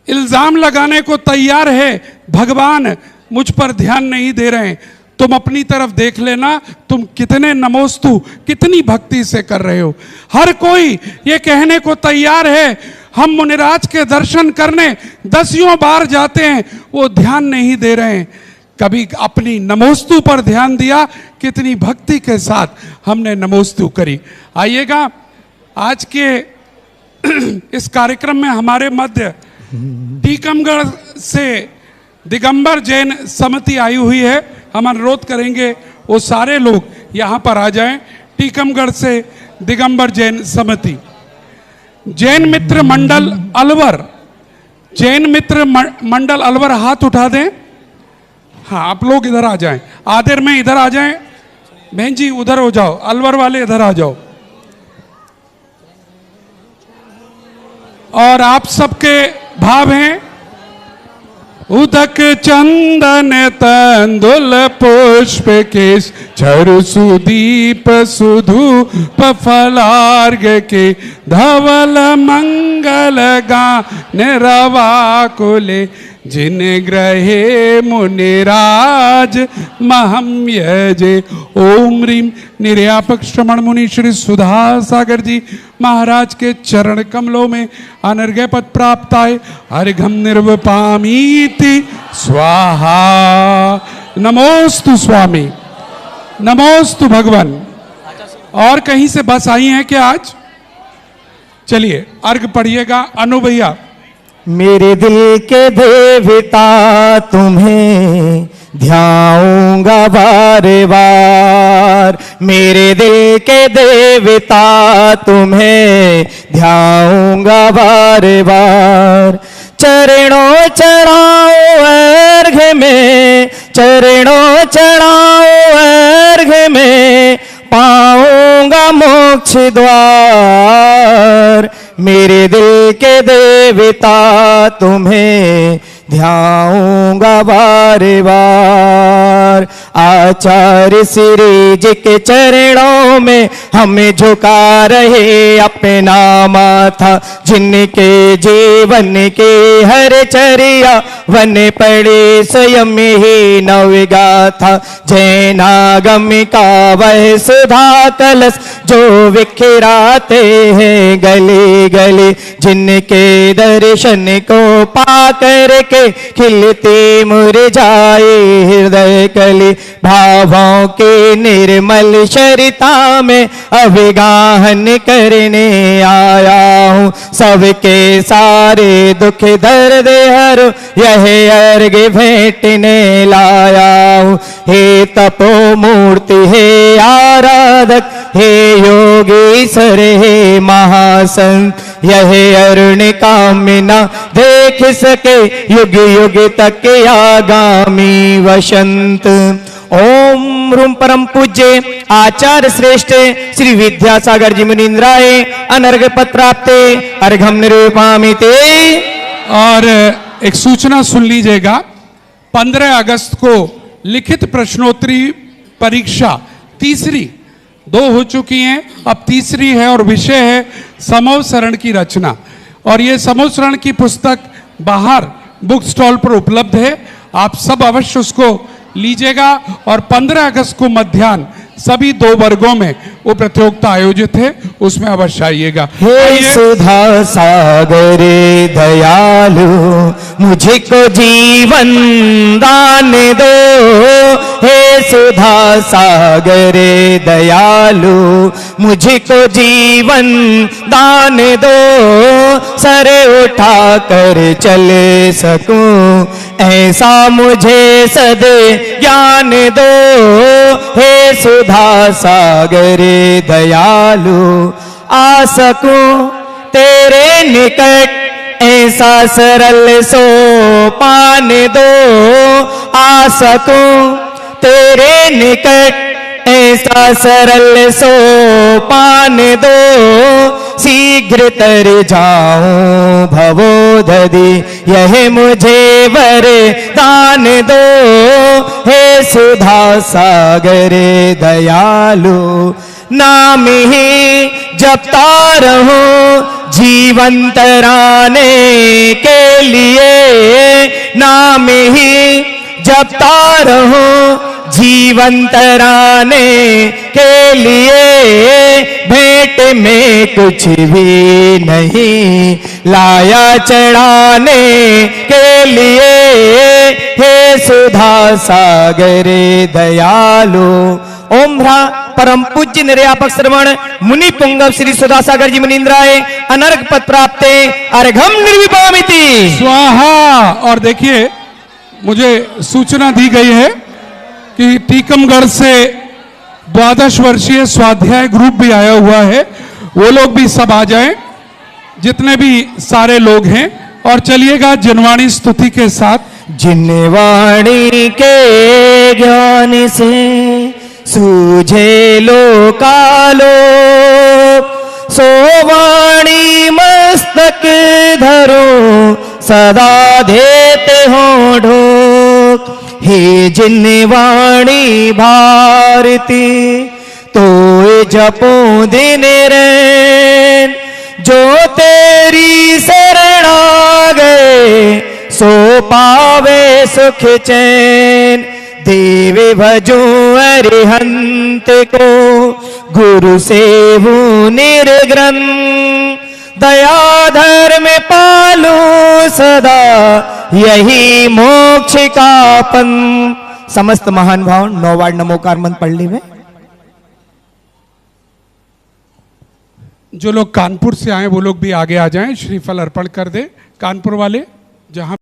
इल्जाम लगाने को तैयार है, भगवान मुझ पर ध्यान नहीं दे रहे। तुम अपनी तरफ देख लेना तुम कितने नमोस्तु, कितनी भक्ति से कर रहे हो। हर कोई ये कहने को तैयार है हम मुनिराज के दर्शन करने 10 बार जाते हैं, वो ध्यान नहीं दे रहे हैं। कभी अपनी नमोस्तु पर ध्यान दिया, कितनी भक्ति के साथ हमने नमोस्तु करी। आइएगा, आज के इस कार्यक्रम में हमारे मध्य टीकमगढ़ से दिगंबर जैन समिति आई हुई है। हम अनुरोध करेंगे वो सारे लोग यहाँ पर आ जाएं। टीकमगढ़ से दिगंबर जैन समिति, जैन मित्र मंडल अलवर, जैन मित्र मंडल अलवर हाथ उठा दें। हाँ, आप लोग इधर आ जाएं, आधेर में इधर आ जाएं। बहन जी उधर हो जाओ, अलवर वाले इधर आ जाओ। और आप सबके भाव हैं उदक चंदन तंदुल पुष्प केश झरु सुदीप सुधूप फलार्घ के धवल मंगल गान रवा कुले जिन ग्रहे मुनिराज महम यजे। ओम ह्रीम निर्यापक श्रमण मुनि श्री सुधा सागर जी महाराज के चरण कमलों में अनर्घ्य पद प्राप्त आए। अर्घम निर्वपामीति स्वाहा। नमोस्तु स्वामी, नमोस्तु भगवान। और कहीं से बस आई हैं क्या आज? चलिए अर्घ पढ़िएगा। अनु भैया। मेरे दिल के देवता तुम्हें ध्याऊंगा बार बार, मेरे दिल के देवता तुम्हें ध्याऊंगा बार बार। चरणों चढ़ाओ अर्घ में, चरणों चढ़ाओ अर्घ में, पाऊंगा मोक्ष द्वार। मेरे दिल के देवता तुम्हें ध्याऊंगा बार बार। आचार्य श्री जी के चरणों में हमें झुका रहे अपना माथा, जिनके जीवन के हर चर्या वन पड़े स्वयं ही नवगाथा। जैनागम का वह सुधा कलश जो विखराते हैं गली गली, जिनके दर्शन को पा करके खिलते मुरझाए हृदय कली। भावों के निर्मल सरिता में अभिगाहन करने आया हूँ, सबके सारे दुख दर्द हर यह अर्घ भेंटने लाया हूँ। हे तपो मूर्ति, हे आराधक, हे योगीश्वर, हे महासंत, यह अरुण कामना देख सके युग युग तक आगामी वसंत। ओम रूम परम पूज्य आचार्य श्रेष्ठ श्री विद्यासागर जी मुनीन्द्राय अनर्घ पद प्राप्ते अर्घम निरूपामिते। और एक सूचना सुन लीजिएगा, 15 अगस्त को लिखित प्रश्नोत्तरी परीक्षा तीसरी 2 हो चुकी हैं, अब तीसरी है और विषय है समोह शरण की रचना। और ये समोह शरण की पुस्तक बाहर बुक स्टॉल पर उपलब्ध है, आप सब अवश्य उसको लीजिएगा। और 15 अगस्त को मध्याह्न सभी 2 वर्गों में वो प्रतियोगिता आयोजित है, उसमें अवश्य आइएगा। हे सुधा सागर दयालु मुझको जीवन दान दो, हे सुधा सागर दयालु मुझको जीवन दान दो। सर उठा कर चल सकूं ऐसा मुझे सद ज्ञान दो, हे सुधा सागर दयालु आ सकूं तेरे निकट ऐसा सरल सोपान दो। आ सकूं तेरे निकट ऐसा सरल सोपान दो, शीघ्र तर जाऊं भवोदधि यह मुझे वरदान दो। हे सुधा सागर दयालु नाम ही जपता रहूं जीवन तराने के लिए, नाम ही जपता रहूं जीवन तराने के लिए। भेंट में कुछ भी नहीं लाया चढ़ाने के लिए, हे सुधा सागर दयालु। ओम भ्रा परम पूज्य निर्यापक श्रवण मुनि पुंगव श्री सुधा सागर जी मुनीन्द्राय अनर्घ पद प्राप्ते अर्घम निर्विपामिति स्वाहा। और देखिए मुझे सूचना दी गई है कि टीकमगढ़ से 12 वर्षीय स्वाध्याय ग्रुप भी आया हुआ है, वो लोग भी सब आ जाएं, जितने भी सारे लोग हैं। और चलिएगा जिनवाणी स्तुति के साथ। जिनवाणी के ज्ञान से सूझे लोकालोक, सोवाणी मस्तक धरो सदा देते हो ढोक। हे जिनवाणी भारती तो जपो दिन रैन, जो तेरी शरण आ गए सो पावे सुख चैन। देव भजो अरिहंत को गुरु सेवु निर्ग्रंथ, दया धर्म पालो सदा यही मोक्ष का पंथ। समस्त महान भाव 9 वार्ड नमोकार मंत्र पढ़ ली में। जो लोग कानपुर से आए वो लोग भी आगे आ जाएं, श्रीफल अर्पण कर दें। कानपुर वाले जहां